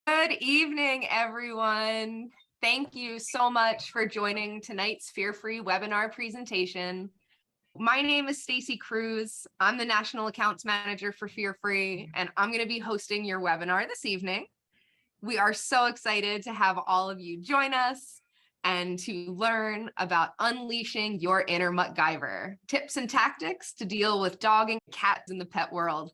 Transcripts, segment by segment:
Good evening, everyone. Thank you so much for joining tonight's Fear-Free webinar presentation. My name is Stacy Cruz. I'm the National Accounts Manager for Fear-Free, and I'm going to be hosting your webinar this evening. We are so excited to have all of you join us and to learn about unleashing your inner Muttgyver, tips and tactics to deal with dog and cats in the pet world.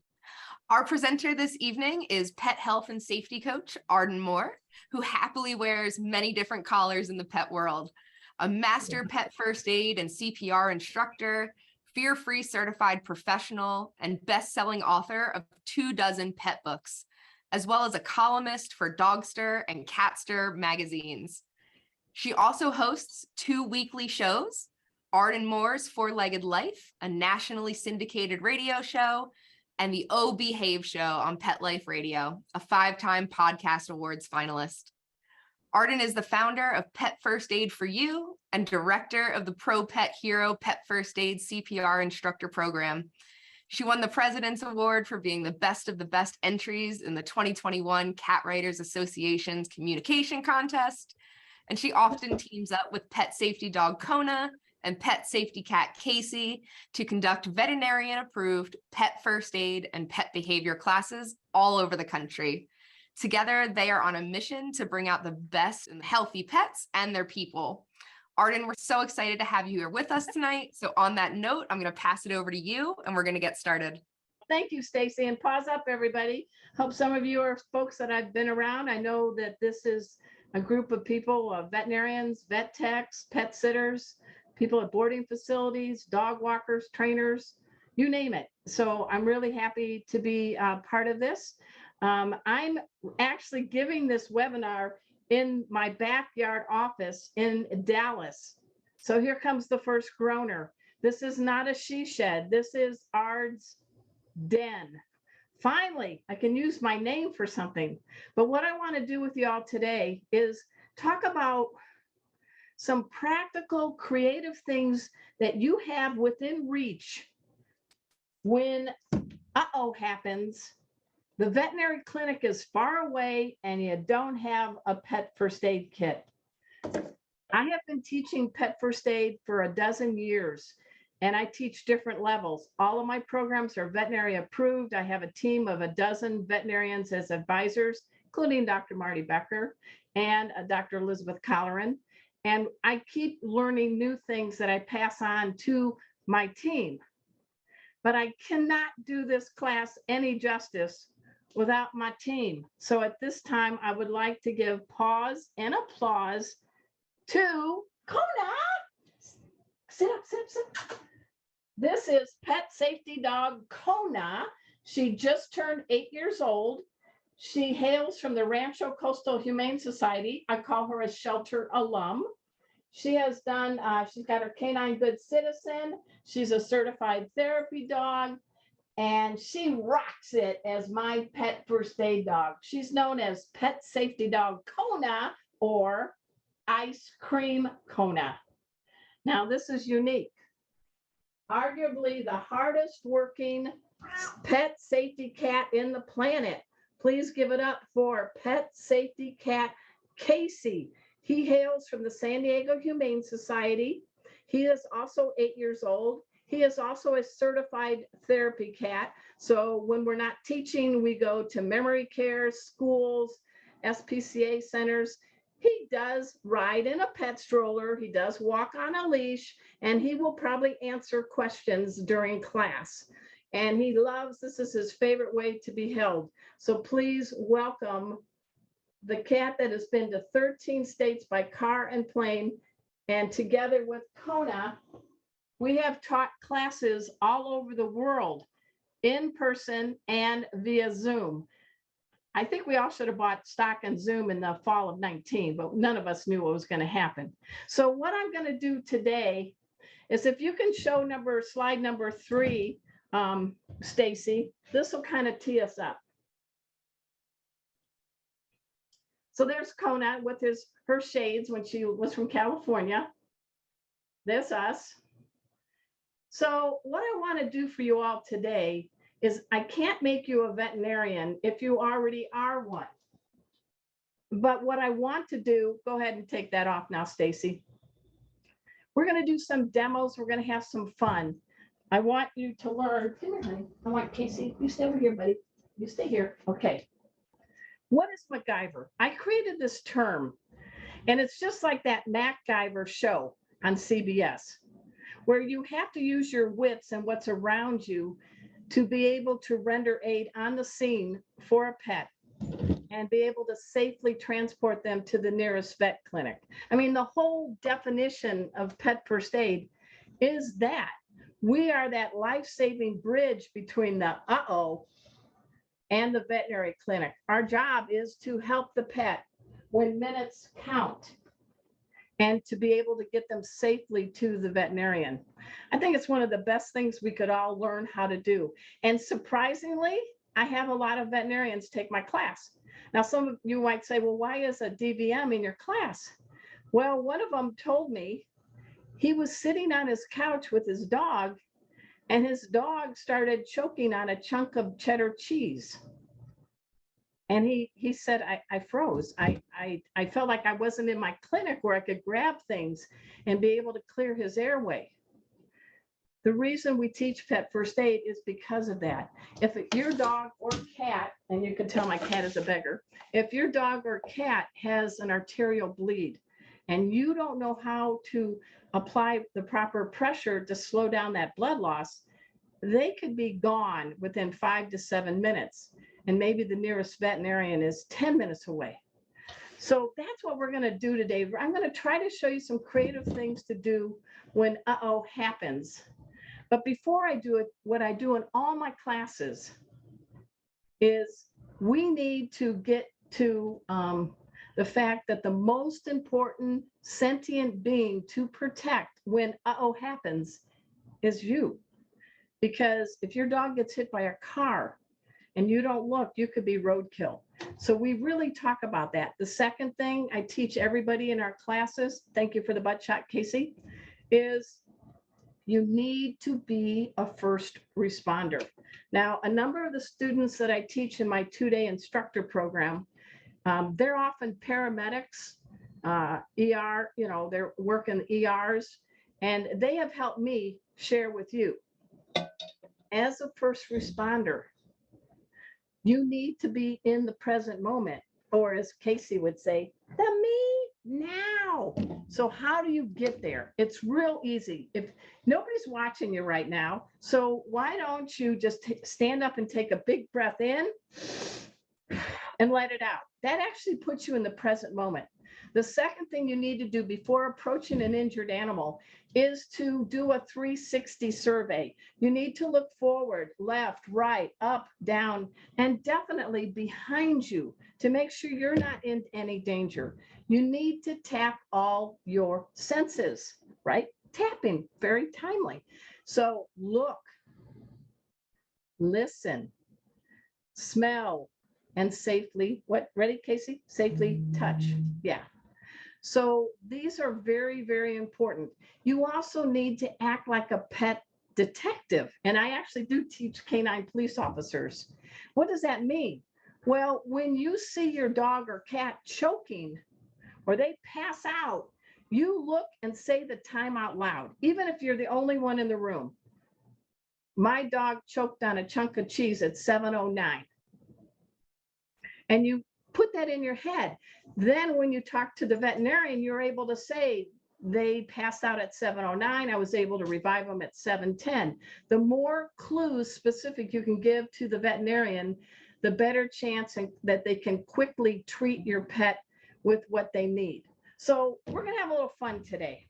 Our presenter this evening is pet health and safety coach, Arden Moore, who happily wears many different collars in the pet world. A master pet first aid and CPR instructor, fear-free certified professional, and best-selling author of 24 pet books, as well as a columnist for Dogster and Catster magazines. She also hosts 2 weekly shows, Arden Moore's Four-Legged Life, a nationally syndicated radio show, and the Oh Behave Show on Pet Life Radio, a 5-time Podcast Awards finalist. Arden is the founder of Pet First Aid for You and director of the Pro Pet Hero Pet First Aid CPR instructor program. She won the President's Award for being the best of the best entries in the 2021 Cat Writers Association's communication contest. And she often teams up with pet safety dog Kona and pet safety cat Casey to conduct veterinarian-approved pet first aid and pet behavior classes all over the country. Together, they are on a mission to bring out the best in healthy pets and their people. Arden, we're so excited to have you here with us tonight. So on that note, I'm going to pass it over to you, and we're going to get started. Thank you, Stacy, and pause up, everybody. Hope some of you are folks that I've been around. I know that this is a group of people, veterinarians, vet techs, pet sitters, people at boarding facilities, dog walkers, trainers, you name it. So I'm really happy to be part of this. I'm actually giving this webinar in my backyard office in Dallas. So here comes the first groaner. This is not a she shed. This is Ard's den. Finally, I can use my name for something. But what I want to do with y'all today is talk about some practical, creative things that you have within reach when happens. The veterinary clinic is far away and you don't have a pet first aid kit. I have been teaching pet first aid for 12 years, and I teach different levels. All of my programs are veterinary approved. I have a team of 12 veterinarians as advisors, including Dr. Marty Becker and Dr. Elizabeth Colleran. And I keep learning new things that I pass on to my team. But I cannot do this class any justice without my team. So at this time, I would like to give pause and applause to Kona. Sit up, sit up, sit up. This is pet safety dog Kona. She just turned 8 years old. She hails from the Rancho Coastal Humane Society. I call her a shelter alum. She has done, she's got her Canine Good Citizen. She's a certified therapy dog, and she rocks it as my pet first aid dog. She's known as Pet Safety Dog Kona or Ice Cream Kona. Now, this is unique. Arguably the hardest working pet safety cat in the planet. Please give it up for pet safety cat Casey. He hails from the San Diego Humane Society. He is also 8 years old. He is also a certified therapy cat. So when we're not teaching, we go to memory care, schools, SPCA centers. He does ride in a pet stroller. He does walk on a leash, and he will probably answer questions during class. And he loves, this is his favorite way to be held. So please welcome the cat that has been to 13 states by car and plane. And together with Kona, we have taught classes all over the world, in person and via Zoom. I think we all should have bought stock in Zoom in the fall of 19, but none of us knew what was going to happen. So what I'm going to do today is, if you can show slide number 3, Stacy, this will kind of tee us up. So there's Kona with her shades when she was from California. There's us. So what I want to do for you all today is, I can't make you a veterinarian if you already are one. But what I want to do, go ahead and take that off now, Stacy. We're going to do some demos. We're going to have some fun. I want you to learn. Come here, honey. I want Casey. You stay over here, buddy. You stay here. Okay. What is Muttgyver? I created this term, and it's just like that Muttgyver show on CBS, where you have to use your wits and what's around you to be able to render aid on the scene for a pet and be able to safely transport them to the nearest vet clinic. I mean, the whole definition of pet first aid is that we are that life-saving bridge between the uh-oh and the veterinary clinic. Our job is to help the pet when minutes count and to be able to get them safely to the veterinarian. I think it's one of the best things we could all learn how to do. And surprisingly, I have a lot of veterinarians take my class. Now, some of you might say, well, why is a DVM in your class? Well, one of them told me he was sitting on his couch with his dog, and his dog started choking on a chunk of cheddar cheese. And he said, I froze. I felt like I wasn't in my clinic where I could grab things and be able to clear his airway. The reason we teach pet first aid is because of that. If your dog or cat, and you can tell my cat is a beggar, if your dog or cat has an arterial bleed and you don't know how to apply the proper pressure to slow down that blood loss, they could be gone within 5 to 7 minutes. And maybe the nearest veterinarian is 10 minutes away. So that's what we're going to do today. I'm going to try to show you some creative things to do when uh-oh happens. But before I do it, what I do in all my classes is we need to get to the fact that the most important sentient being to protect when uh-oh happens is you. Because if your dog gets hit by a car and you don't look, you could be roadkill. So we really talk about that. The second thing I teach everybody in our classes, thank you for the butt shot, Casey, is you need to be a first responder. Now, a number of the students that I teach in my 2-day instructor program, they're often paramedics, ER, they're working ERs, and they have helped me share with you. As a first responder, you need to be in the present moment, or as Casey would say, the me now. So how do you get there? It's real easy. If nobody's watching you right now, so why don't you just stand up and take a big breath in and let it out? That actually puts you in the present moment. The second thing you need to do before approaching an injured animal is to do a 360 survey. You need to look forward, left, right, up, down, and definitely behind you to make sure you're not in any danger. You need to tap all your senses, right? Tapping, very timely. So look, listen, smell, and safely, what, ready, Casey? Safely touch, yeah. So these are very, very important. You also need to act like a pet detective. And I actually do teach canine police officers. What does that mean? Well, when you see your dog or cat choking or they pass out, you look and say the time out loud, even if you're the only one in the room. My dog choked on a chunk of cheese at 7:09. And you put that in your head. Then when you talk to the veterinarian, you're able to say, they passed out at 7:09. I was able to revive them at 7:10. The more clues specific you can give to the veterinarian, the better chance that they can quickly treat your pet with what they need. So we're going to have a little fun today.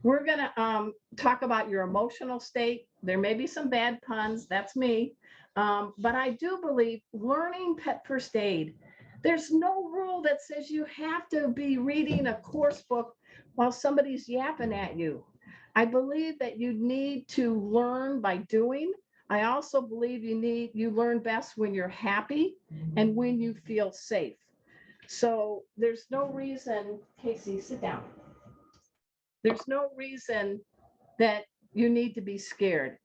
We're going to talk about your emotional state. There may be some bad puns. That's me. But I do believe learning pet first aid, there's no rule that says you have to be reading a course book while somebody's yapping at you. I believe that you need to learn by doing. I also believe you learn best when you're happy and when you feel safe. So there's no reason, Casey, sit down. There's no reason that you need to be scared.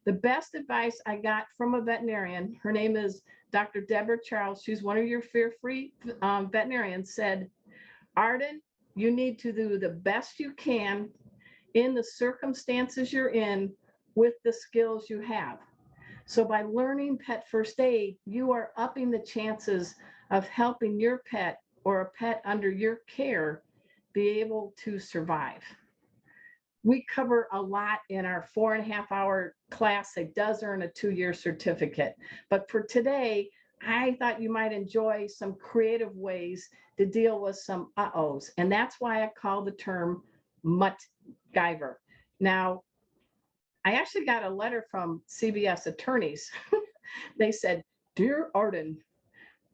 The best advice I got from a veterinarian, her name is Dr. Deborah Charles. She's one of your fear-free veterinarians, said, Arden, you need to do the best you can in the circumstances you're in with the skills you have. So by learning pet first aid, you are upping the chances of helping your pet or a pet under your care be able to survive. We cover a lot in our 4.5-hour class. It does earn a 2-year certificate. But for today, I thought you might enjoy some creative ways to deal with some uh-ohs. And that's why I call the term Muttgyver. Now, I actually got a letter from CBS attorneys. They said, Dear Arden,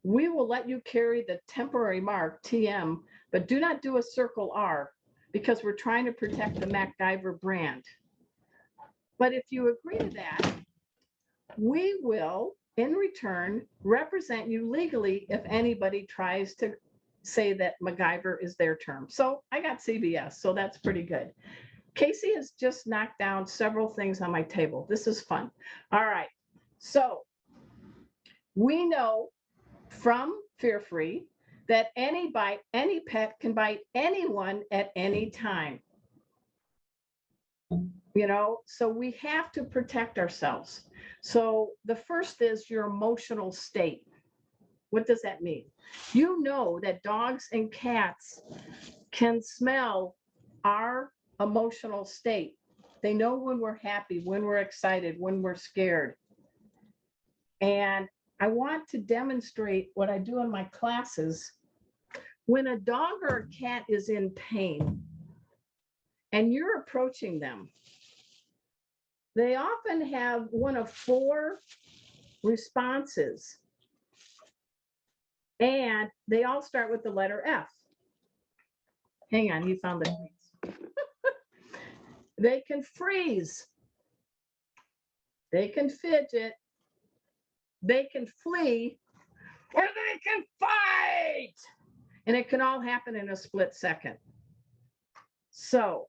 we will let you carry the temporary mark TM, but do not do a circle R because we're trying to protect the Muttgyver brand. But if you agree to that, we will, in return, represent you legally if anybody tries to say that MacGyver is their term. So I got CBS, so that's pretty good. Casey has just knocked down several things on my table. This is fun. All right. So we know from Fear Free that any pet can bite anyone at any time. You know, so we have to protect ourselves. So the first is your emotional state. What does that mean? You know that dogs and cats can smell our emotional state. They know when we're happy, when we're excited, when we're scared. And I want to demonstrate what I do in my classes. When a dog or a cat is in pain and you're approaching them, they often have one of 4 responses. And they all start with the letter F. Hang on, you found the tweets. They can freeze. They can fidget. They can flee, or they can fight. And it can all happen in a split second. So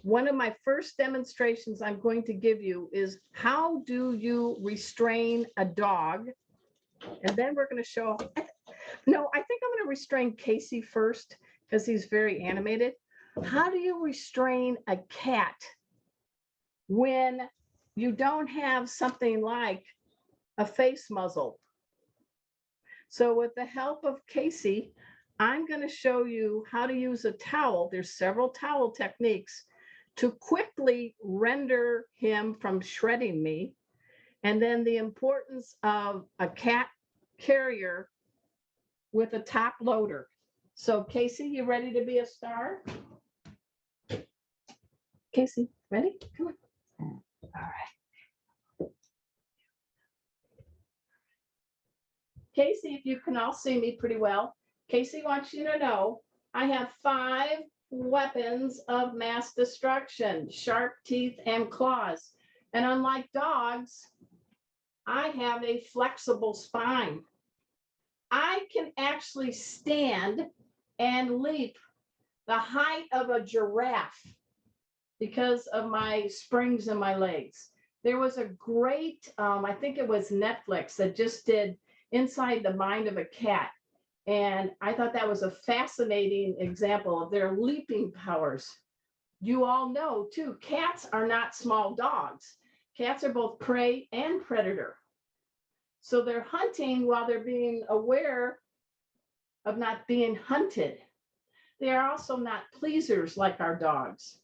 one of my first demonstrations I'm going to give you is how do you restrain a dog? And then we're going to show, no, I think I'm going to restrain Casey first because he's very animated. How do you restrain a cat when you don't have something like a face muzzle? So with the help of Casey, I'm going to show you how to use a towel. There's several towel techniques to quickly render him from shredding me. And then the importance of a cat carrier with a top loader. So Casey, you ready to be a star? Casey, ready? Come on. All right. Casey, if you can all see me pretty well, Casey wants you to know I have 5 weapons of mass destruction, sharp teeth and claws. And unlike dogs, I have a flexible spine. I can actually stand and leap the height of a giraffe because of my springs in my legs. There was a great, I think it was Netflix that just did Inside the Mind of a Cat. And I thought that was a fascinating example of their leaping powers. You all know too, cats are not small dogs. Cats are both prey and predator. So they're hunting while they're being aware of not being hunted. They are also not pleasers like our dogs.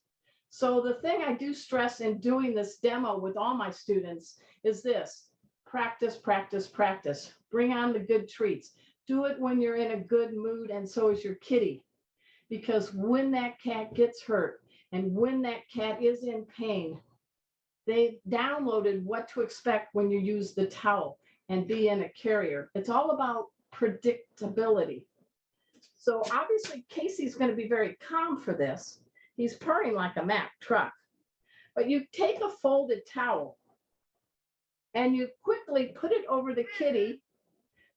So the thing I do stress in doing this demo with all my students is this: practice, practice, practice. Bring on the good treats. Do it when you're in a good mood, and so is your kitty. Because when that cat gets hurt and when that cat is in pain, they downloaded what to expect when you use the towel and be in a carrier. It's all about predictability. So obviously Casey's going to be very calm for this. He's purring like a Mack truck. But you take a folded towel and you quickly put it over the kitty,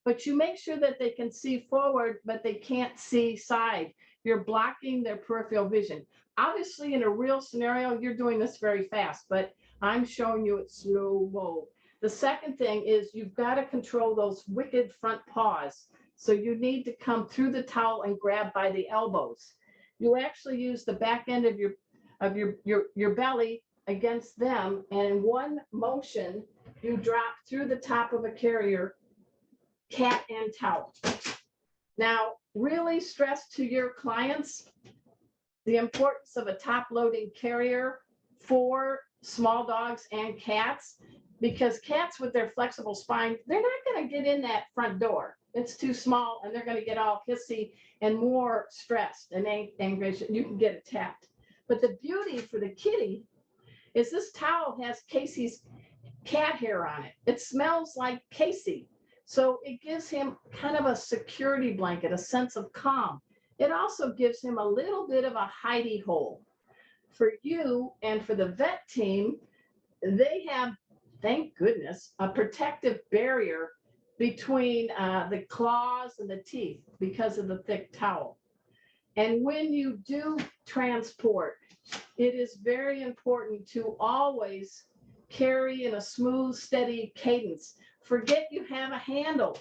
but you make sure that they can see forward, but they can't see side. You're blocking their peripheral vision. Obviously, in a real scenario, you're doing this very fast, but I'm showing you it slow-mo. The second thing is you've got to control those wicked front paws. So you need to come through the towel and grab by the elbows. You actually use the back end of your belly against them, and in one motion, you drop through the top of a carrier, cat and towel. Now, really stress to your clients the importance of a top-loading carrier for small dogs and cats, because cats with their flexible spine, they're not going to get in that front door. It's too small, and they're going to get all hissy and more stressed and angry. You can get attacked. But the beauty for the kitty is this towel has Casey's cat hair on it. It smells like Casey. So it gives him kind of a security blanket, a sense of calm. It also gives him a little bit of a hidey hole. For you and for the vet team, they have, thank goodness, a protective barrier between the claws and the teeth because of the thick towel. And when you do transport, it is very important to always carry in a smooth, steady cadence. Forget you have a handle,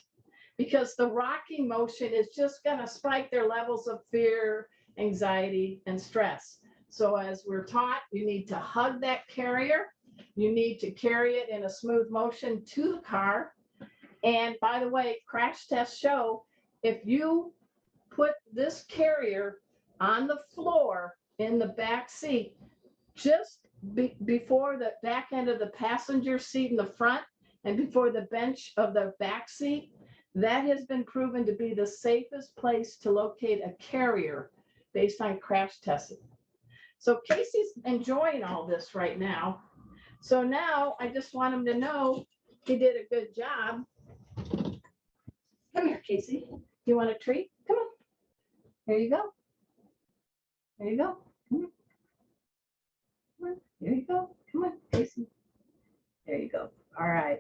because the rocking motion is just going to spike their levels of fear, anxiety, and stress. So as we're taught, you need to hug that carrier. You need to carry it in a smooth motion to the car. And by the way, crash tests show if you put this carrier on the floor in the back seat, just before the back end of the passenger seat in the front and before the bench of the back seat, that has been proven to be the safest place to locate a carrier based on crash testing. So Casey's enjoying all this right now. So now I just want him to know he did a good job. Come here, Casey. You want a treat? Come on. There you go. There you go. Come on. Come on. There you go. Come on, Casey. There you go. All right.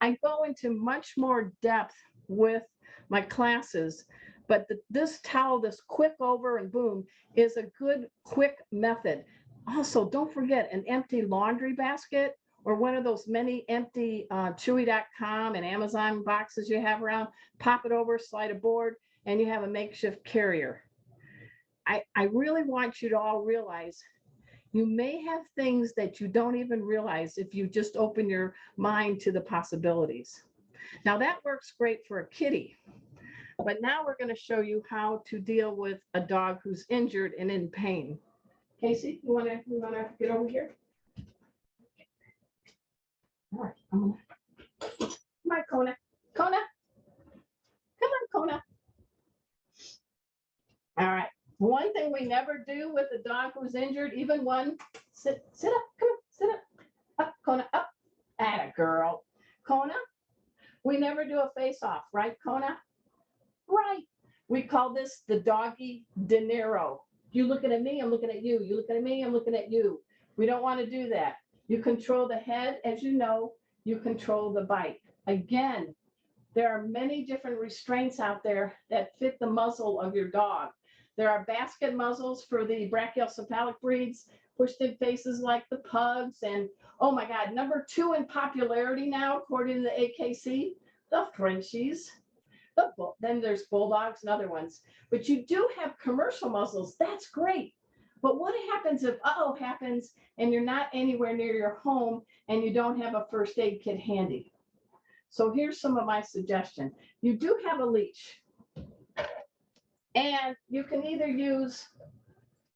I go into much more depth with my classes, but this towel, this quick over and boom, is a good quick method. Also, don't forget an empty laundry basket or one of those many empty Chewy.com and Amazon boxes you have around. Pop it over, slide a board, and you have a makeshift carrier. I really want you to all realize you may have things that you don't even realize if you just open your mind to the possibilities. Now that works great for a kitty, but now we're going to show you how to deal with a dog who's injured and in pain. Casey, you want to get over here? All right, come on, Kona. Kona, come on, Kona. All right. One thing we never do with a dog who's injured, even one, sit up, come on, sit up. Up, Kona, up. Atta girl. Kona, we never do a face-off, right, Kona? Right. We call this the doggy dinero. You looking at me, I'm looking at you. You looking at me, I'm looking at you. We don't want to do that. You control the head, as you know, you control the bite. Again, there are many different restraints out there that fit the muzzle of your dog. There are basket muzzles for the brachiocephalic breeds, pushed in faces like the pugs, and oh my God, number 2 in popularity now, according to the AKC, the Frenchies. Then there's bulldogs and other ones. But you do have commercial muzzles. That's great. But what happens if happens and you're not anywhere near your home and you don't have a first aid kit handy? So here's some of my suggestion. You do have a leash. And you can either use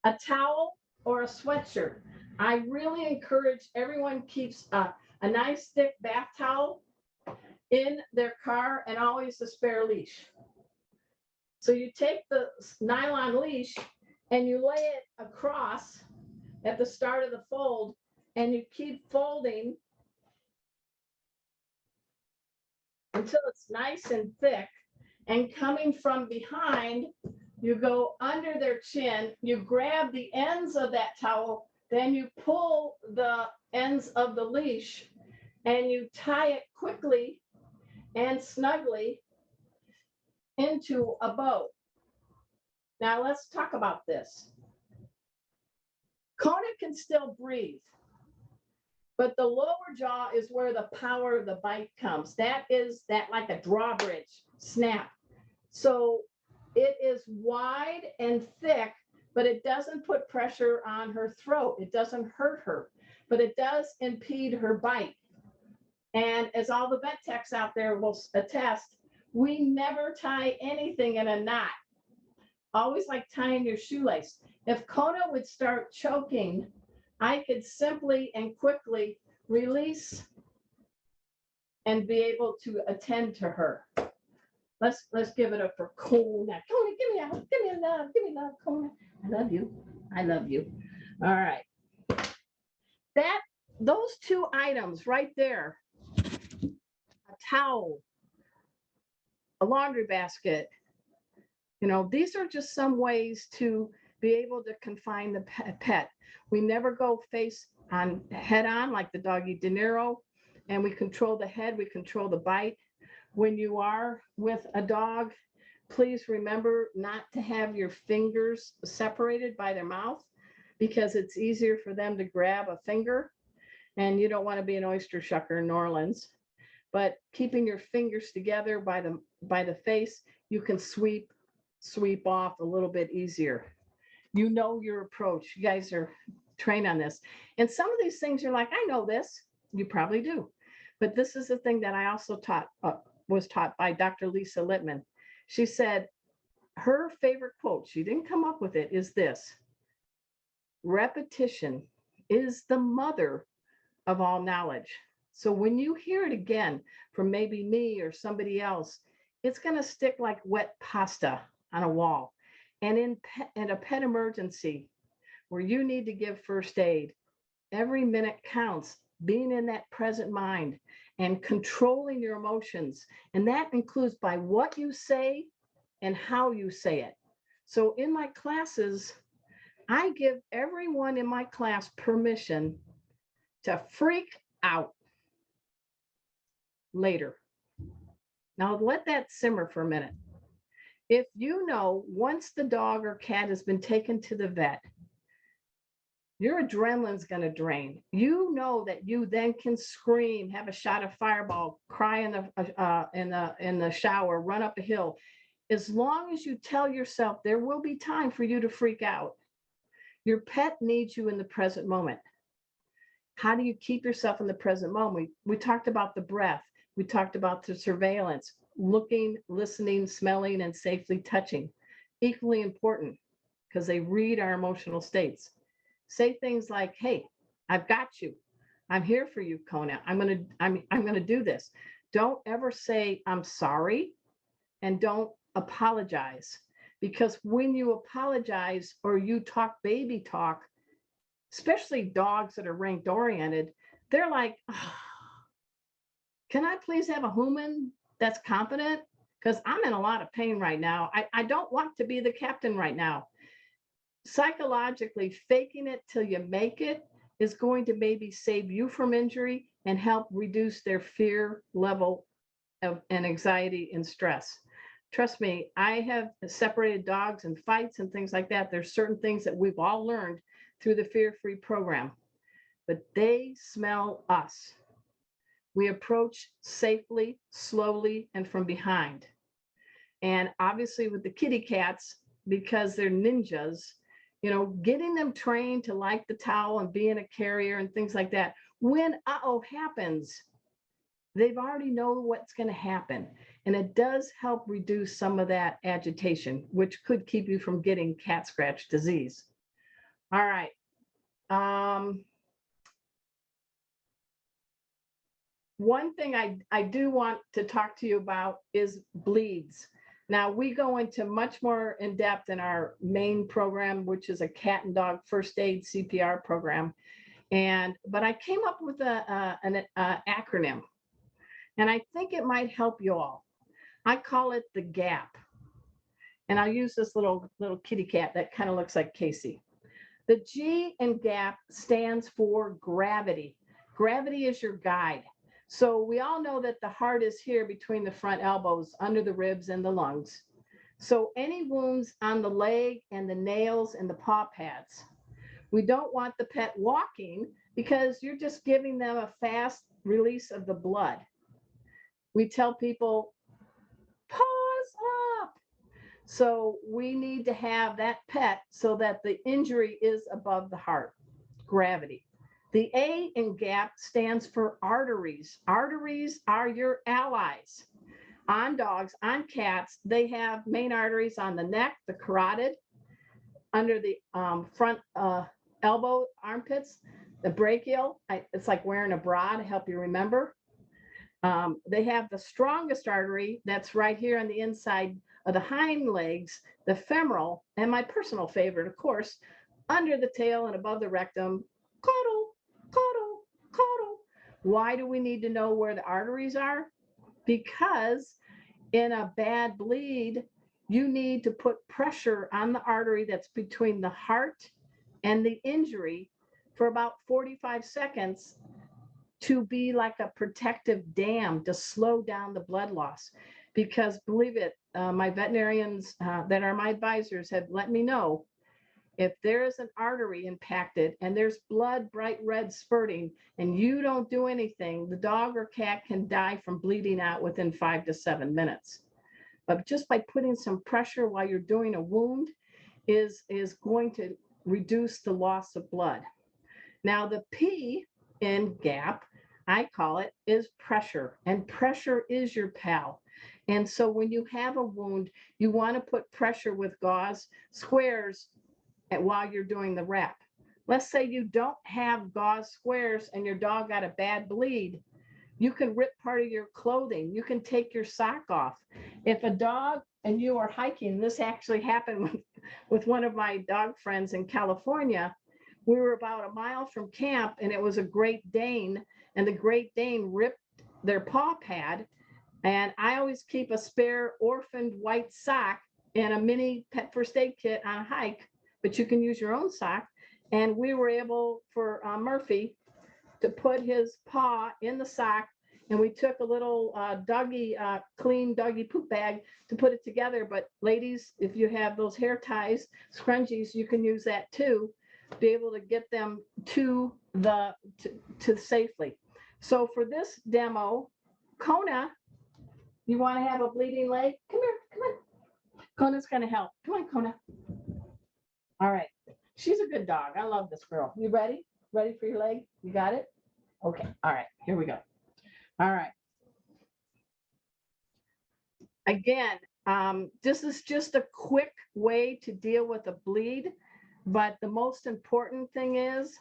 a towel or a sweatshirt. I really encourage everyone keeps a nice thick bath towel in their car and always a spare leash. So you take the nylon leash and you lay it across at the start of the fold and you keep folding until it's nice and thick. And coming from behind, you go under their chin, you grab the ends of that towel, then you pull the ends of the leash and you tie it quickly and snugly into a bow. Now let's talk about this. Kona can still breathe, but the lower jaw is where the power of the bite comes. That is that like a drawbridge snap. So it is wide and thick, but it doesn't put pressure on her throat. It doesn't hurt her, but it does impede her bite. And as all the vet techs out there will attest, we never tie anything in a knot. Always like tying your shoelace. If Kona would start choking, I could simply and quickly release and be able to attend to her. Let's give it up for Kona. Kona, give me love, Kona. I love you. I love you. All right. Those two items right there, a towel, a laundry basket, these are just some ways to be able to confine the pet. We never go head on like the doggy De Niro, and we control the head, we control the bite. When you are with a dog, please remember not to have your fingers separated by their mouth, because it's easier for them to grab a finger, and you don't want to be an oyster shucker in New Orleans. But keeping your fingers together by the face, you can sweep off a little bit easier. You know your approach. You guys are trained on this. And some of these things you're like, I know this. You probably do. But this is the thing that I also was taught by Dr. Lisa Littman. She said her favorite quote, she didn't come up with it, is this: repetition is the mother of all knowledge. So when you hear it again from maybe me or somebody else, it's going to stick like wet pasta on a wall. And in a pet emergency where you need to give first aid, every minute counts. Being in that present mind and controlling your emotions. And that includes by what you say and how you say it. So in my classes, I give everyone in my class permission to freak out later. Now let that simmer for a minute. If once the dog or cat has been taken to the vet, your adrenaline's going to drain. That you then can scream, have a shot of Fireball, cry in the shower, run up a hill. As long as you tell yourself there will be time for you to freak out, your pet needs you in the present moment. How do you keep yourself in the present moment? We talked about the breath. We talked about the surveillance, looking, listening, smelling, and safely touching. Equally important, because they read our emotional states. Say things like, hey, I've got you. I'm here for you, Kona. I'm gonna do this. Don't ever say I'm sorry, and don't apologize, because when you apologize or you talk baby talk, especially dogs that are ranked oriented, they're like, oh, can I please have a human that's competent? Because I'm in a lot of pain right now. I don't want to be the captain right now. Psychologically, faking it till you make it is going to maybe save you from injury and help reduce their fear level and anxiety and stress. Trust me, I have separated dogs in fights and things like that. There's certain things that we've all learned through the Fear-Free program, but they smell us. We approach safely, slowly, and from behind. And obviously with the kitty cats, because they're ninjas, getting them trained to like the towel and being a carrier and things like that. When happens, they've already know what's going to happen. And it does help reduce some of that agitation, which could keep you from getting cat scratch disease. All right. One thing I do want to talk to you about is bleeds. Now, we go into much more in depth in our main program, which is a cat and dog first aid CPR program. But I came up with an acronym, and I think it might help you all. I call it the GAP. And I'll use this little kitty cat that kind of looks like Casey. The G in GAP stands for gravity. Gravity is your guide. So we all know that the heart is here between the front elbows, under the ribs and the lungs. So any wounds on the leg and the nails and the paw pads, We don't want the pet walking because you're just giving them a fast release of the blood. We tell people, pause up. So we need to have that pet so that the injury is above the heart, gravity. The A in GAP stands for arteries. Arteries are your allies. On dogs, on cats, they have main arteries on the neck, the carotid, under the front elbow, armpits, the brachial. It's like wearing a bra to help you remember. They have the strongest artery that's right here on the inside of the hind legs, the femoral, and my personal favorite, of course, under the tail and above the rectum, caudal, caudal, caudal. Why do we need to know where the arteries are? Because in a bad bleed, you need to put pressure on the artery that's between the heart and the injury for about 45 seconds to be like a protective dam to slow down the blood loss. Because believe it, my veterinarians that are my advisors have let me know if there is an artery impacted and there's blood bright red spurting and you don't do anything, the dog or cat can die from bleeding out within 5 to 7 minutes. But just by putting some pressure while you're doing a wound is going to reduce the loss of blood. Now the P in GAP, I call it, is pressure, and pressure is your pal. And so when you have a wound, you want to put pressure with gauze squares while you're doing the wrap. Let's say you don't have gauze squares and your dog got a bad bleed. You can rip part of your clothing. You can take your sock off. If a dog and you are hiking, this actually happened with one of my dog friends in California. We were about a mile from camp and it was a Great Dane, and the Great Dane ripped their paw pad. And I always keep a spare orphaned white sock and a mini pet first aid kit on a hike, but you can use your own sock. And we were able for Murphy to put his paw in the sock, and we took a little clean doggy poop bag to put it together. But ladies, if you have those hair ties, scrunchies, you can use that too, be able to get them to safely. So for this demo, Kona, you want to have a bleeding leg? Come here, come on. Kona's going to help. Come on, Kona. All right. She's a good dog. I love this girl. You ready? Ready for your leg? You got it? Okay. All right. Here we go. All right. Again, this is just a quick way to deal with a bleed, but the most important thing is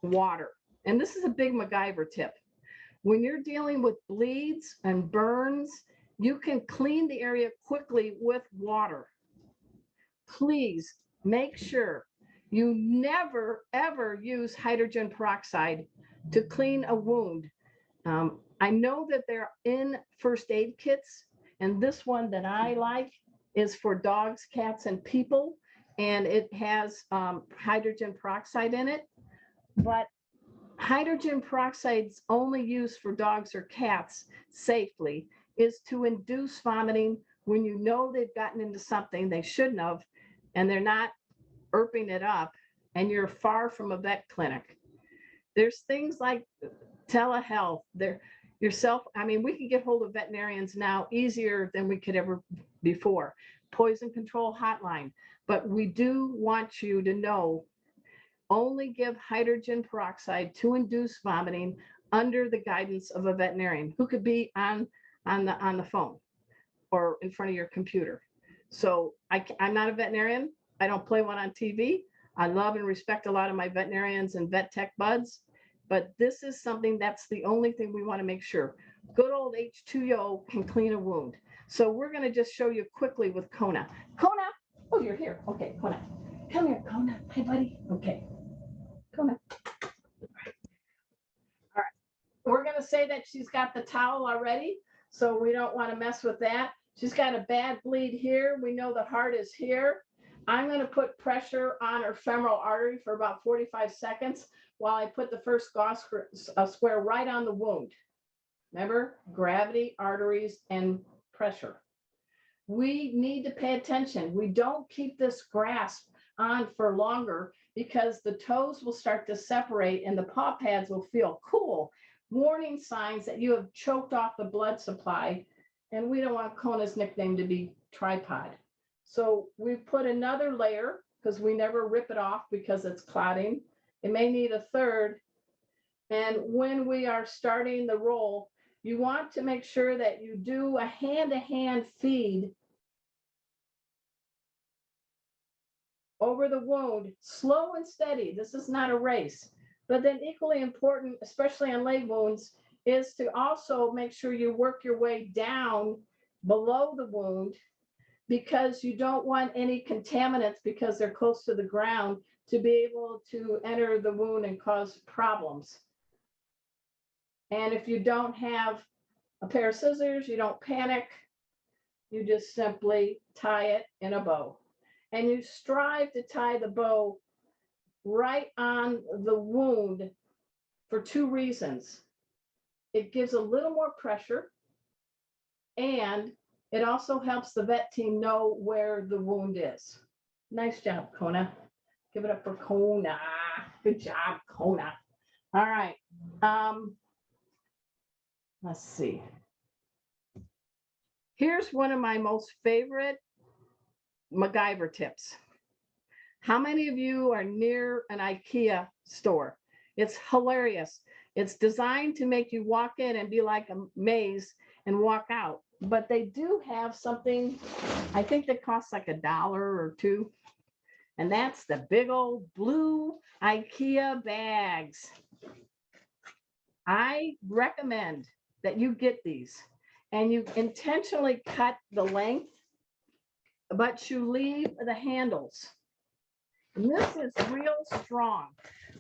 water. And this is a big Muttgyver tip. When you're dealing with bleeds and burns, you can clean the area quickly with water. Please make sure you never, ever use hydrogen peroxide to clean a wound. I know that they're in first aid kits, and this one that I like is for dogs, cats, and people, and it has hydrogen peroxide in it. But hydrogen peroxide's only use for dogs or cats safely is to induce vomiting when you know they've gotten into something they shouldn't have, and they're not erping it up, and you're far from a vet clinic. There's things like telehealth. I mean, we can get hold of veterinarians now easier than we could ever before. Poison control hotline. But we do want you to know, only give hydrogen peroxide to induce vomiting under the guidance of a veterinarian who could be on the phone or in front of your computer. So I'm not a veterinarian. I don't play one on TV. I love and respect a lot of my veterinarians and vet tech buds, but this is something that's the only thing we want to make sure. Good old H2O can clean a wound. So we're going to just show you quickly with Kona. Kona, oh, you're here. Okay, Kona. Come here, Kona. Hi, buddy. Okay. Kona. All right. We're going to say that she's got the towel already, so we don't want to mess with that. She's got a bad bleed here. We know the heart is here. I'm going to put pressure on her femoral artery for about 45 seconds while I put the first gauze square right on the wound. Remember, gravity, arteries, and pressure. We need to pay attention. We don't keep this grasp on for longer because the toes will start to separate and the paw pads will feel cool. Warning signs that you have choked off the blood supply. And we don't want Kona's nickname to be tripod. So we put another layer because we never rip it off because it's clotting. It may need a third. And when we are starting the roll, you want to make sure that you do a hand-to-hand feed over the wound, slow and steady. This is not a race. But then equally important, especially on leg wounds, is to also make sure you work your way down below the wound because you don't want any contaminants because they're close to the ground to be able to enter the wound and cause problems. And if you don't have a pair of scissors, you don't panic. You just simply tie it in a bow. And you strive to tie the bow right on the wound for two reasons. It gives a little more pressure, and it also helps the vet team know where the wound is. Nice job, Kona. Give it up for Kona. Good job, Kona. All right. Let's see. Here's one of my most favorite Muttgyver tips. How many of you are near an IKEA store? It's hilarious. It's designed to make you walk in and be like a maze and walk out. But they do have something, I think that costs like $1 or $2. And that's the big old blue IKEA bags. I recommend that you get these and you intentionally cut the length, but you leave the handles. And this is real strong.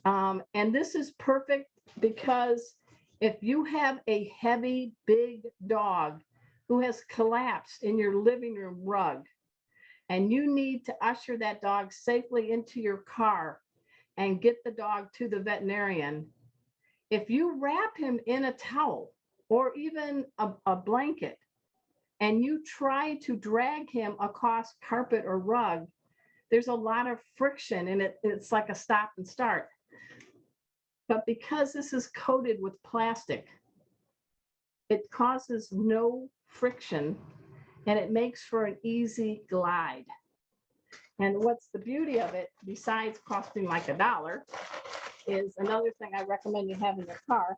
And this is perfect because if you have a heavy, big dog who has collapsed in your living room rug, and you need to usher that dog safely into your car and get the dog to the veterinarian, if you wrap him in a towel or even a blanket, and you try to drag him across carpet or rug, there's a lot of friction and it's like a stop and start. But because this is coated with plastic, it causes no friction and it makes for an easy glide. And what's the beauty of it, besides costing like $1, is another thing I recommend you have in your car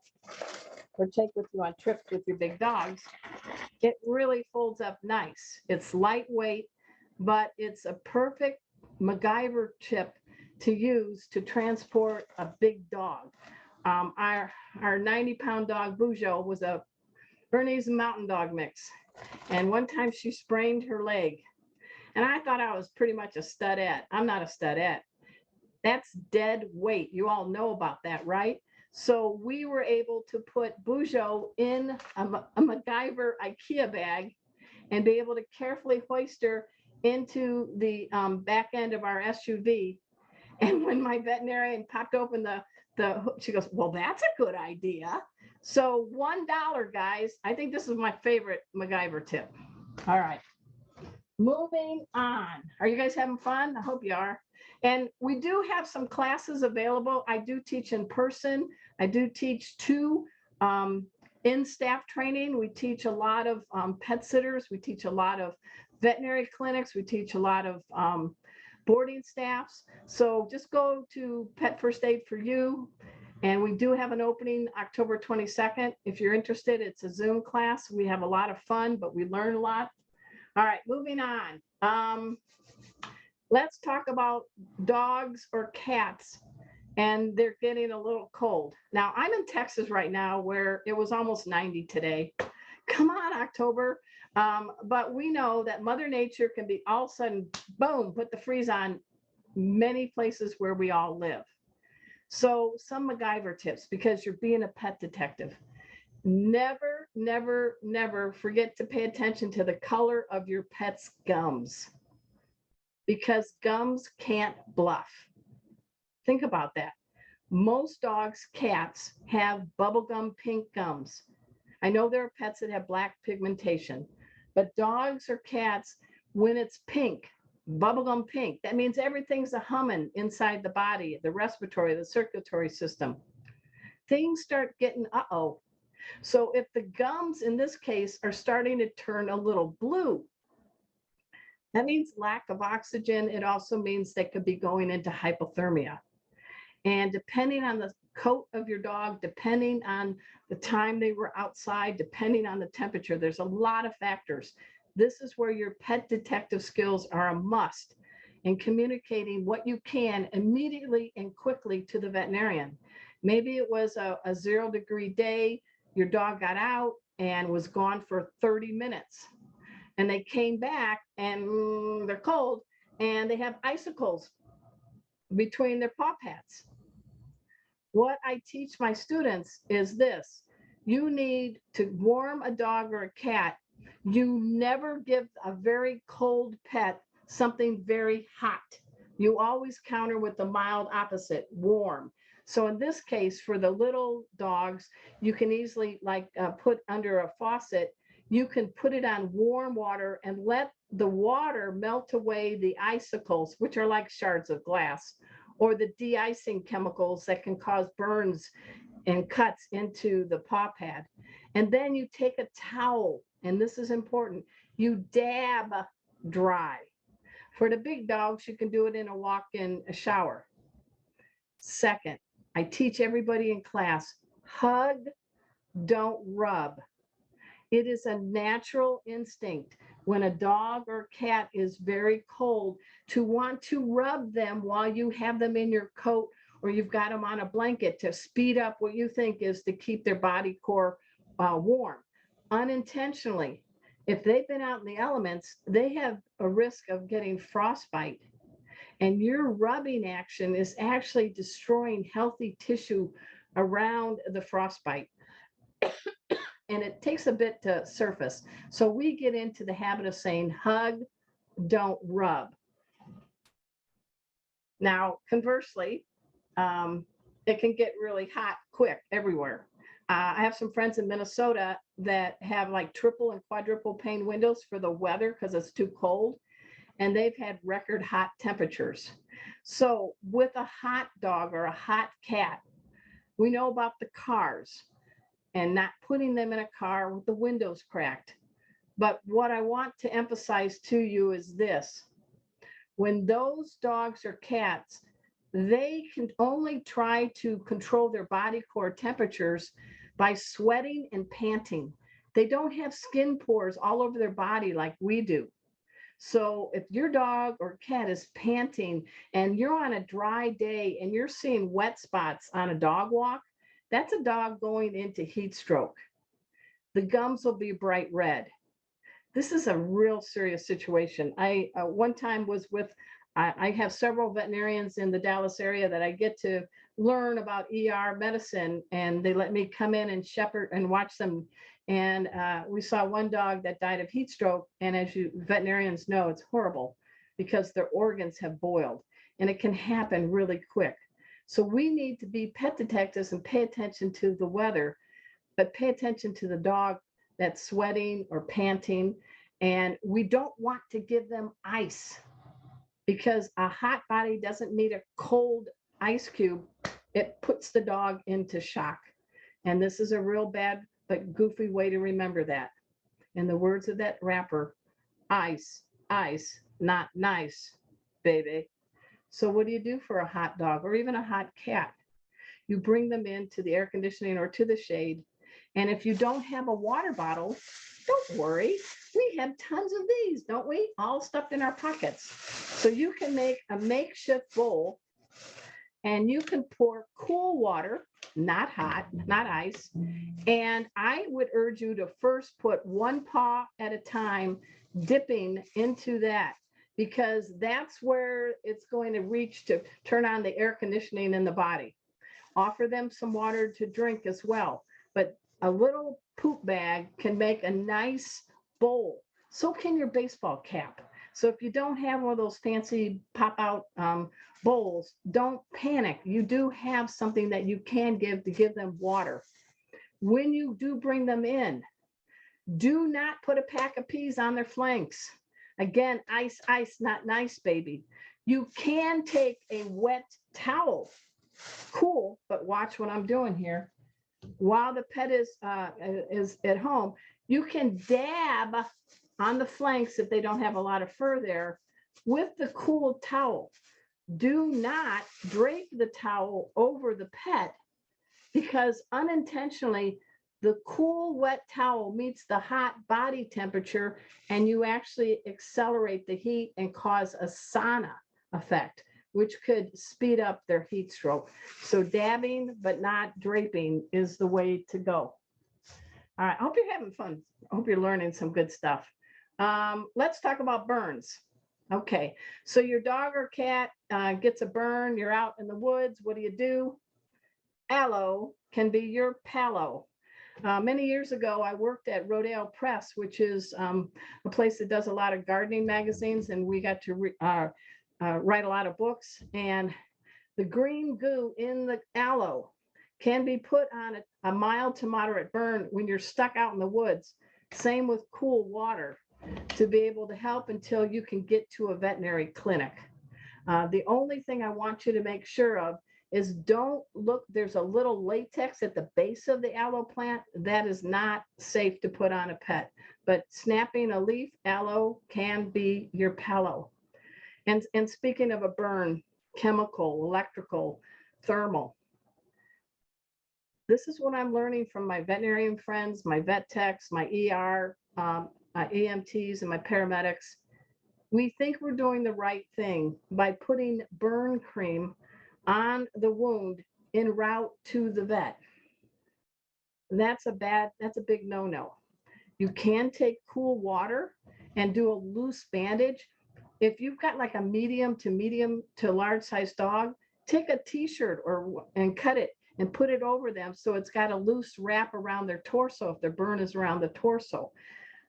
or take with you on trips with your big dogs. It really folds up nice. It's lightweight, but it's a perfect Muttgyver tip to use to transport a big dog. Our 90-pound dog, Bujo, was a Bernese Mountain Dog mix. And one time she sprained her leg. And I thought I was pretty much a studette. I'm not a studette. That's dead weight. You all know about that, right? So we were able to put Bujo in a Muttgyver IKEA bag and be able to carefully hoist her into the back end of our SUV. And when my veterinarian popped open the she goes, well, that's a good idea. So $1, guys. I think this is my favorite Muttgyver tip. All right. Moving on. Are you guys having fun? I hope you are. And we do have some classes available. I do teach in person. I do teach 2 in-staff training. We teach a lot of pet sitters. We teach a lot of veterinary clinics. We teach a lot of boarding staffs. So just go to Pet First Aid for You. And we do have an opening October 22nd. If you're interested, it's a Zoom class. We have a lot of fun, but we learn a lot. All right, moving on. Let's talk about dogs or cats, and they're getting a little cold. Now, I'm in Texas right now where it was almost 90 today. Come on, October. But we know that Mother Nature can be all of a sudden, boom, put the freeze on many places where we all live. So some Muttgyver tips, because you're being a pet detective. Never, never, never forget to pay attention to the color of your pet's gums, because gums can't bluff. Think about that. Most dogs, cats have bubblegum pink gums. I know there are pets that have black pigmentation, but dogs or cats, when it's pink, bubblegum pink. That means everything's a humming inside the body, the respiratory, the circulatory system. Things start getting, uh-oh. So if the gums in this case are starting to turn a little blue, that means lack of oxygen. It also means they could be going into hypothermia. And depending on the coat of your dog, depending on the time they were outside, depending on the temperature, there's a lot of factors. This is where your pet detective skills are a must in communicating what you can immediately and quickly to the veterinarian. Maybe it was a 0-degree day, your dog got out and was gone for 30 minutes. And they came back and they're cold and they have icicles between their paw pads. What I teach my students is this: you need to warm a dog or a cat. You never give a very cold pet something very hot. You always counter with the mild opposite, warm. So in this case, for the little dogs, you can easily put under a faucet, you can put it on warm water and let the water melt away the icicles, which are like shards of glass, or the de-icing chemicals that can cause burns and cuts into the paw pad. And then you take a towel, and this is important, you dab dry. For the big dogs, you can do it in a walk-in shower. Second, I teach everybody in class, hug, don't rub. It is a natural instinct when a dog or cat is very cold to want to rub them while you have them in your coat or you've got them on a blanket to speed up what you think is to keep their body core warm. Unintentionally, if they've been out in the elements, they have a risk of getting frostbite. And your rubbing action is actually destroying healthy tissue around the frostbite. And it takes a bit to surface. So we get into the habit of saying, hug, don't rub. Now, conversely, it can get really hot quick everywhere. I have some friends in Minnesota that have like triple and quadruple pane windows for the weather because it's too cold. And they've had record hot temperatures. So with a hot dog or a hot cat, we know about the cars and not putting them in a car with the windows cracked. But what I want to emphasize to you is this: when those dogs or cats, they can only try to control their body core temperatures by sweating and panting. They don't have skin pores all over their body like we do. So if your dog or cat is panting and you're on a dry day and you're seeing wet spots on a dog walk, that's a dog going into heat stroke. The gums will be bright red. This is a real serious situation. I one time was with, I have several veterinarians in the Dallas area that I get to learn about ER medicine, and they let me come in and shepherd and watch them. And we saw one dog that died of heat stroke. And as you veterinarians know, it's horrible because their organs have boiled and it can happen really quick. So we need to be pet detectives and pay attention to the weather, but pay attention to the dog that's sweating or panting. And we don't want to give them ice because a hot body doesn't need a cold ice cube. It puts the dog into shock. And this is a real bad but goofy way to remember that. In the words of that rapper, ice, ice, not nice, baby. So what do you do for a hot dog or even a hot cat? You bring them into the air conditioning or to the shade. And if you don't have a water bottle, don't worry. We have tons of these, don't we? All stuffed in our pockets. So you can make a makeshift bowl and you can pour cool water, not hot, not ice. And I would urge you to first put one paw at a time, dipping into that, because that's where it's going to reach to turn on the air conditioning in the body. Offer them some water to drink as well. But a little poop bag can make a nice bowl. So can your baseball cap. So if you don't have one of those fancy pop out bowls, don't panic. You do have something that you can give to give them water. When you do bring them in, do not put a pack of peas on their flanks. Again, ice, ice, not nice, baby. You can take a wet towel, cool, but watch what I'm doing here. While the pet is at home, you can dab on the flanks if they don't have a lot of fur there with the cool towel. Do not drape the towel over the pet, because unintentionally the cool wet towel meets the hot body temperature and you actually accelerate the heat and cause a sauna effect, which could speed up their heat stroke. So dabbing but not draping is the way to go. All right, I hope you're having fun. I hope you're learning some good stuff. Let's talk about burns. Okay, so your dog or cat gets a burn, you're out in the woods, what do? Aloe can be your palo. Many years ago, I worked at Rodale Press, which is a place that does a lot of gardening magazines, and we got to write a lot of books. And the green goo in the aloe can be put on a mild to moderate burn when you're stuck out in the woods. Same with cool water to be able to help until you can get to a veterinary clinic. The only thing I want you to make sure of is don't look, there's a little latex at the base of the aloe plant. That is not safe to put on a pet, but snapping a leaf aloe can be your palo. And speaking of a burn, chemical, electrical, thermal. This is what I'm learning from my veterinarian friends, my vet techs, my ER, my EMTs, and my paramedics. We think we're doing the right thing by putting burn cream on the wound en route to the vet. That's a big no-no. You can take cool water and do a loose bandage. If you've got like a medium to large size dog, take a t-shirt and cut it and put it over them so it's got a loose wrap around their torso if their burn is around the torso.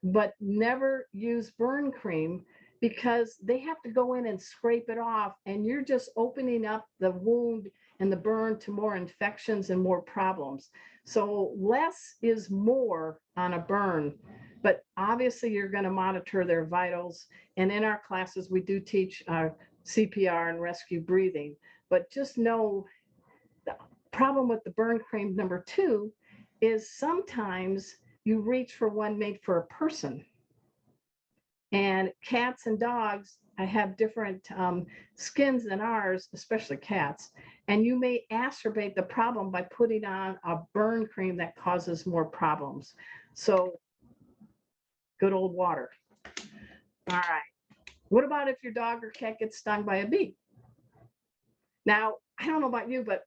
But never use burn cream, because they have to go in and scrape it off, and you're just opening up the wound and the burn to more infections and more problems. So less is more on a burn, but obviously you're going to monitor their vitals. And in our classes, we do teach CPR and rescue breathing, but just know the problem with the burn cream number 2 is sometimes you reach for one made for a person. And cats and dogs have different skins than ours, especially cats. And you may exacerbate the problem by putting on a burn cream that causes more problems. So good old water. All right. What about if your dog or cat gets stung by a bee? Now, I don't know about you, but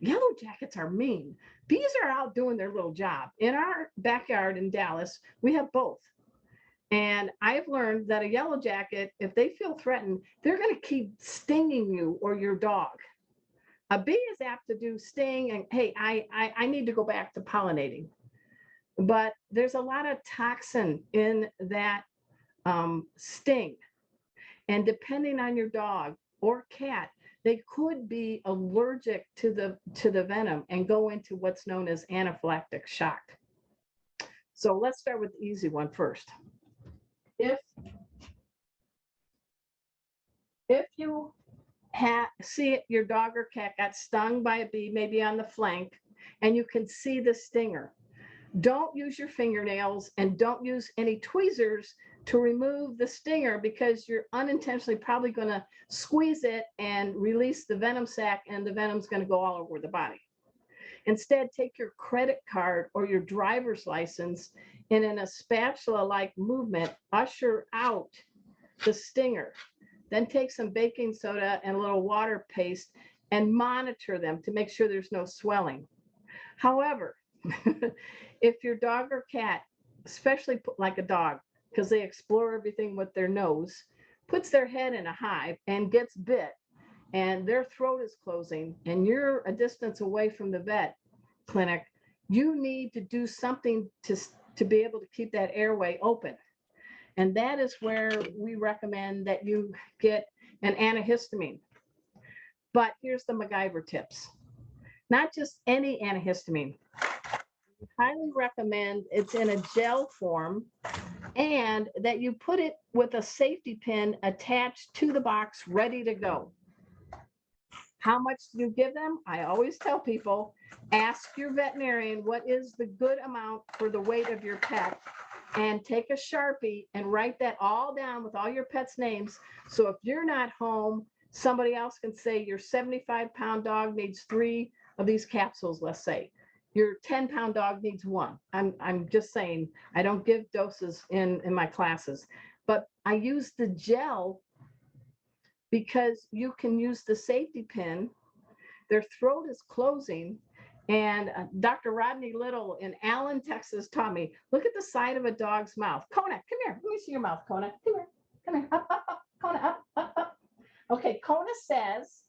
yellow jackets are mean. Bees are out doing their little job. In our backyard in Dallas, we have both. And I've learned that a yellow jacket, if they feel threatened, they're going to keep stinging you or your dog. A bee is apt to do sting and, hey, I need to go back to pollinating. But there's a lot of toxin in that sting. And depending on your dog or cat, they could be allergic to the venom and go into what's known as anaphylactic shock. So let's start with the easy one first. If you see your dog or cat got stung by a bee, maybe on the flank, and you can see the stinger, don't use your fingernails and don't use any tweezers to remove the stinger, because you're unintentionally probably going to squeeze it and release the venom sac, and the venom's going to go all over the body. Instead, take your credit card or your driver's license and in a spatula-like movement, usher out the stinger. Then take some baking soda and a little water paste and monitor them to make sure there's no swelling. However, if your dog or cat, especially like a dog, because they explore everything with their nose, puts their head in a hive and gets bit, and their throat is closing, and you're a distance away from the vet clinic, you need to do something to be able to keep that airway open. And that is where we recommend that you get an antihistamine. But here's the Muttgyver tips. Not just any antihistamine. We highly recommend, it's in a gel form, and that you put it with a safety pin attached to the box, ready to go. How much do you give them? I always tell people, ask your veterinarian what is the good amount for the weight of your pet, and take a Sharpie and write that all down with all your pet's names. So if you're not home, somebody else can say your 75-pound dog needs 3 of these capsules, let's say. Your 10-pound dog needs 1. I'm just saying, I don't give doses in my classes, but I use the gel because you can use the safety pin. Their throat is closing. And Dr. Rodney Little in Allen, Texas taught me, look at the side of a dog's mouth. Kona, come here. Let me see your mouth, Kona. Come here. Come here. Up, up, up. Kona, up, up, up. Okay, Kona says,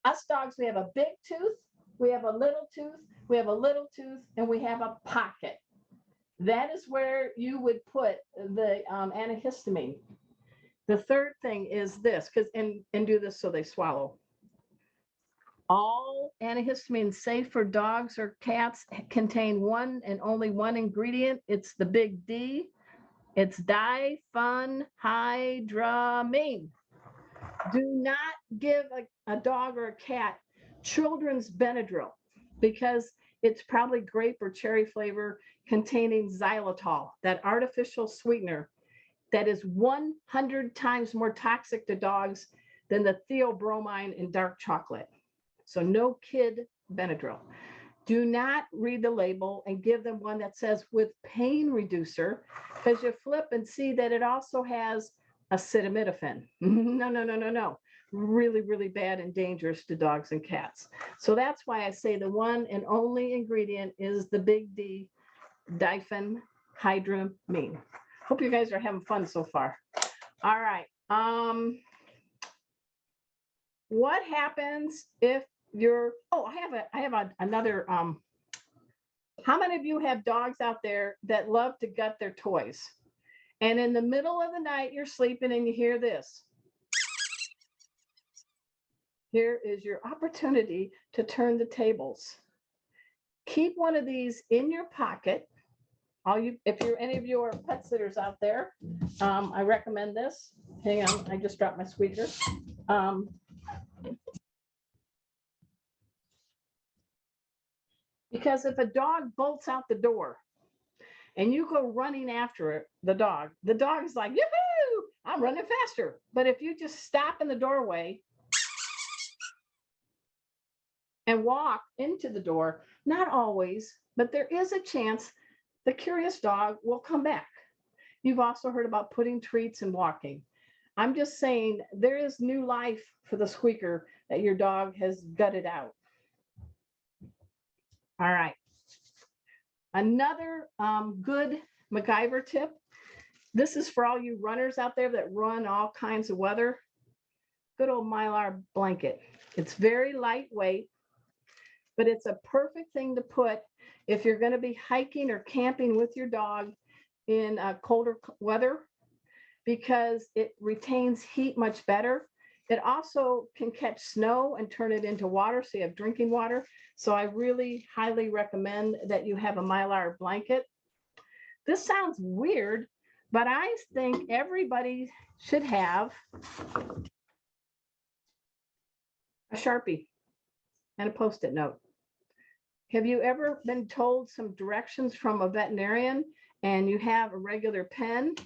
us dogs, we have a big tooth, we have a little tooth, we have a little tooth, and we have a pocket. That is where you would put the antihistamine. The third thing is this, because and do this so they swallow. All antihistamines safe for dogs or cats contain one and only one ingredient. It's the big D. It's diphenhydramine. Do not give a dog or a cat children's Benadryl because it's probably grape or cherry flavor containing xylitol, that artificial sweetener that is 100 times more toxic to dogs than the theobromine in dark chocolate. So no kid Benadryl. Do not read the label and give them one that says with pain reducer, because you flip and see that it also has acetaminophen. No. Really, really bad and dangerous to dogs and cats. So that's why I say the one and only ingredient is the big D, diphenhydramine. Hope you guys are having fun so far. All right. What happens if you're, I have another, how many of you have dogs out there that love to gut their toys? And in the middle of the night, you're sleeping and you hear this. Here is your opportunity to turn the tables. Keep one of these in your pocket. If any of you are pet sitters out there, I recommend this. Hang on, I just dropped my squeaker. Because if a dog bolts out the door and you go running after it, the dog's like, yoo-hoo, I'm running faster. But if you just stop in the doorway and walk into the door, not always, but there is a chance the curious dog will come back. You've also heard about putting treats and walking. I'm just saying there is new life for the squeaker that your dog has gutted out. All right. Another good Muttgyver tip. This is for all you runners out there that run all kinds of weather. Good old Mylar blanket. It's very lightweight, but it's a perfect thing to put if you're going to be hiking or camping with your dog in colder weather, because it retains heat much better. It also can catch snow and turn it into water, so you have drinking water. So I really highly recommend that you have a Mylar blanket. This sounds weird, but I think everybody should have a Sharpie and a Post-it note. Have you ever been told some directions from a veterinarian and you have a regular pen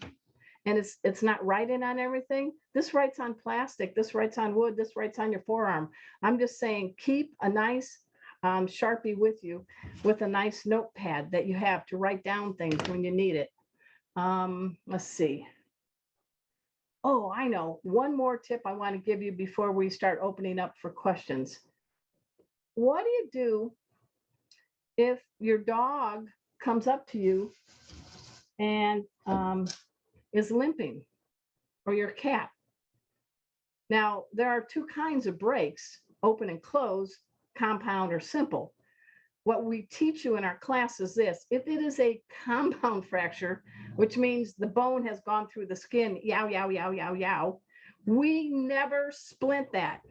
and it's not writing on everything? This writes on plastic, this writes on wood, this writes on your forearm. I'm just saying, keep a nice Sharpie with you with a nice notepad that you have to write down things when you need it. Let's see. Oh, I know. One more tip I want to give you before we start opening up for questions. What do you do if your dog comes up to you and is limping, or your cat? Now, there are two kinds of breaks, open and closed, compound or simple. What we teach you in our class is this: if it is a compound fracture, which means the bone has gone through the skin, yow, yow, yow, yow, yow, we never splint that,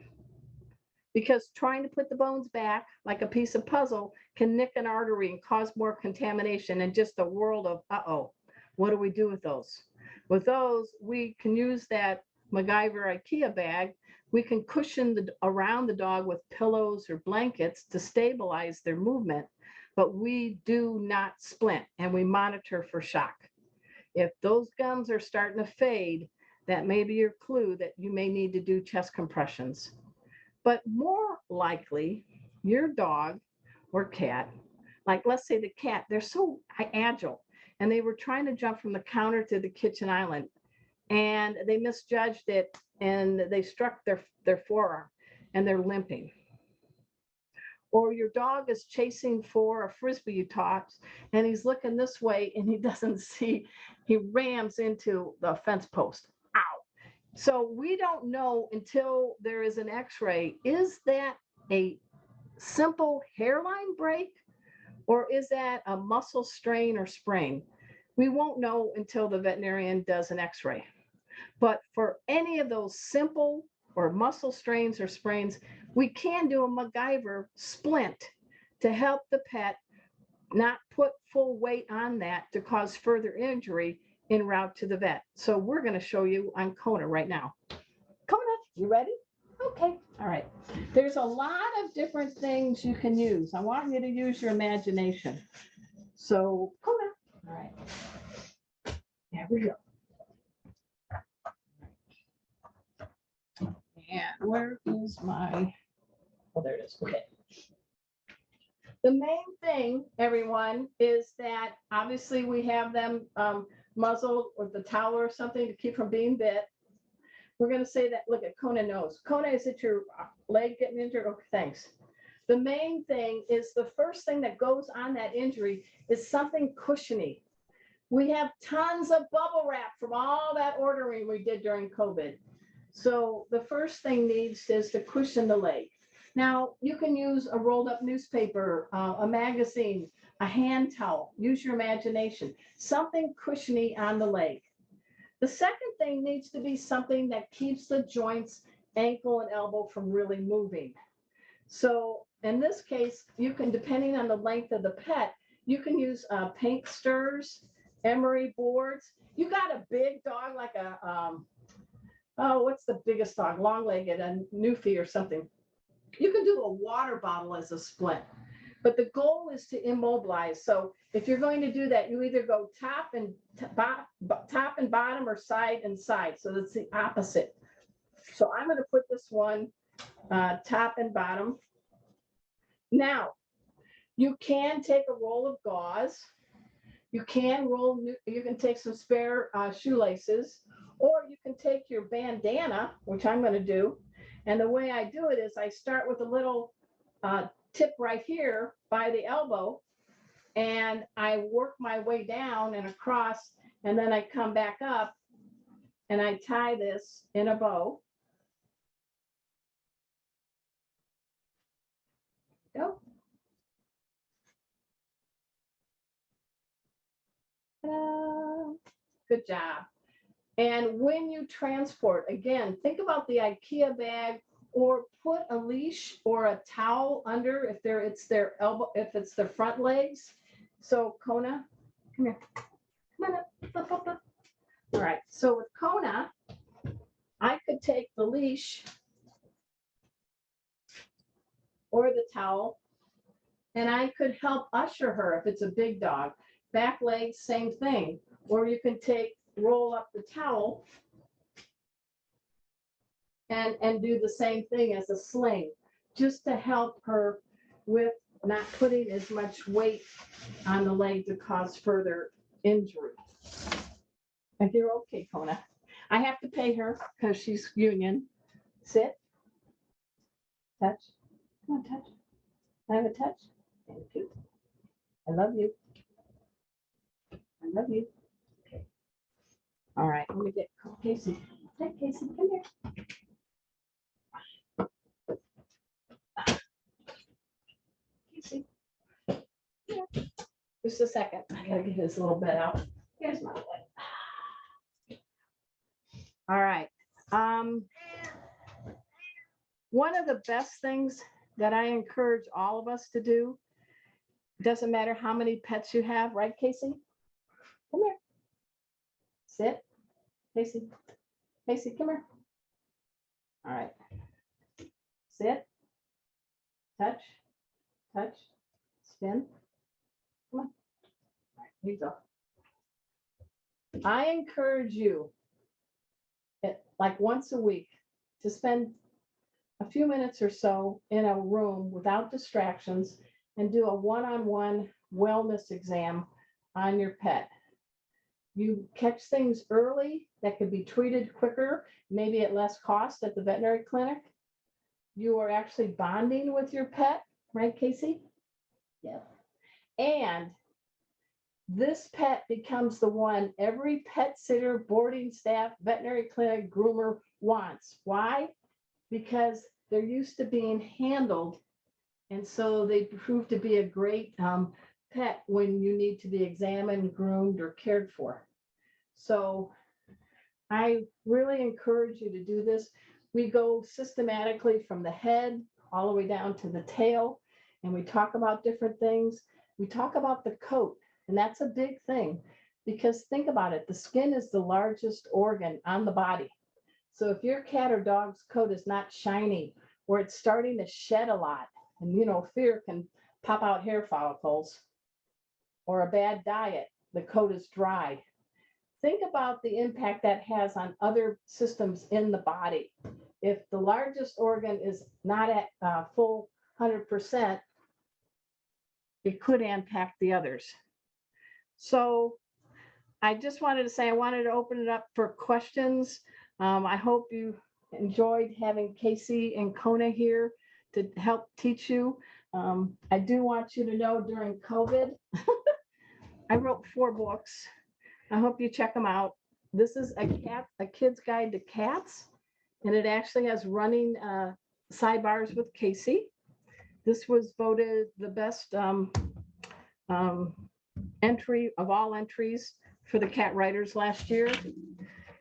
because trying to put the bones back like a piece of puzzle can nick an artery and cause more contamination and just a world of uh-oh. What do we do with those? With those, we can use that Muttgyver IKEA bag. We can cushion around the dog with pillows or blankets to stabilize their movement, but we do not splint, and we monitor for shock. If those gums are starting to fade, that may be your clue that you may need to do chest compressions. But more likely, your dog or cat, like let's say the cat, they're so agile, and they were trying to jump from the counter to the kitchen island, and they misjudged it, and they struck their forearm, and they're limping. Or your dog is chasing for a frisbee you toss, and he's looking this way, and he doesn't see, he rams into the fence post. Ow. So we don't know until there is an x-ray. Is that a simple hairline break, or is that a muscle strain or sprain? We won't know until the veterinarian does an x-ray. But for any of those simple or muscle strains or sprains, we can do a Muttgyver splint to help the pet not put full weight on that to cause further injury en route to the vet. So we're going to show you on Kona right now. Kona, you ready? Okay, all right. There's a lot of different things you can use. I want you to use your imagination. So Kona, all right. There we go. And where is my, oh, there it is. Okay. The main thing, everyone, is that obviously we have them muzzled with the towel or something to keep from being bit. We're going to say that, look at Kona nose. Kona, is it your leg getting injured? Okay, thanks. The main thing is the first thing that goes on that injury is something cushiony. We have tons of bubble wrap from all that ordering we did during COVID. So the first thing needs is to cushion the leg. Now, you can use a rolled up newspaper, a magazine, a hand towel, use your imagination, something cushiony on the leg. The second thing needs to be something that keeps the joints, ankle and elbow from really moving. So in this case, you can, depending on the length of the pet, you can use paint stirrers, emery boards. You got a big dog like a, oh, what's the biggest dog? Long-legged, a Newfie or something. You can do a water bottle as a splint, but the goal is to immobilize. So if you're going to do that, you either go top and bottom or side and side. So that's the opposite. So I'm going to put this one top and bottom. Now, you can take a roll of gauze. You can you can take some spare shoelaces, or you can take your bandana, which I'm going to do. And the way I do it is I start with a little tip right here by the elbow, and I work my way down and across, and then I come back up and I tie this in a bow. Go. Ta-da. Good job. And when you transport, again, think about the IKEA bag, or put a leash or a towel under if it's their elbow, if it's their front legs. So Kona, come here. Come on up. Up, up. All right. So with Kona, I could take the leash or the towel, and I could help usher her if it's a big dog. Back legs, same thing. Or you can roll up the towel and do the same thing as a sling, just to help her with not putting as much weight on the leg to cause further injury. If you're okay, Kona. I have to pay her because she's union. Sit. Touch. Come on, touch. I have a touch. Thank you. I love you. I love you. Okay. All right. Let me get Casey. Hey, Casey, come here. Casey. Yeah. Just a second. I gotta get this little bit out. Here's my leg. All right. One of the best things that I encourage all of us to do, doesn't matter how many pets you have, right, Casey? Come here. Sit. Casey. Casey, come here. All right. Sit. Touch. Touch. Spin. Come on. All right, here you go. I encourage you, like once a week, to spend a few minutes or so in a room without distractions and do a one-on-one wellness exam on your pet. You catch things early that could be treated quicker, maybe at less cost at the veterinary clinic. You are actually bonding with your pet, right, Casey? Yeah. And this pet becomes the one every pet sitter, boarding staff, veterinary clinic, groomer wants. Why? Because they're used to being handled. And so they prove to be a great pet when you need to be examined, groomed, or cared for. So I really encourage you to do this. We go systematically from the head all the way down to the tail, and we talk about different things. We talk about the coat, and that's a big thing because think about it. The skin is the largest organ on the body. So if your cat or dog's coat is not shiny or it's starting to shed a lot, and fear can pop out hair follicles, or a bad diet, the coat is dry. Think about the impact that has on other systems in the body. If the largest organ is not at full 100%, it could impact the others. So I just wanted to say, I wanted to open it up for questions. I hope you enjoyed having Casey and Kona here to help teach you. I do want you to know during COVID, I wrote 4 books. I hope you check them out. This is a kid's guide to cats, and it actually has running sidebars with Casey. This was voted the best entry of all entries for the cat writers last year.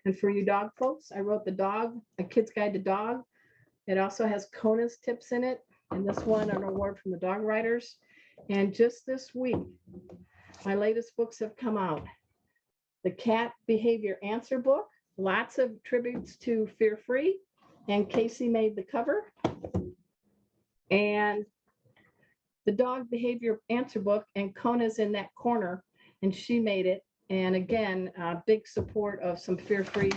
And for you dog folks, I wrote a kid's guide to dog. It also has Kona's tips in it, and this one an award from the dog writers. And just this week, my latest books have come out. The Cat Behavior Answer book, lots of tributes to Fear Free, and Casey made the cover. And the Dog Behavior Answer book, and Kona's in that corner, and she made it. And again, big support of some Fear Free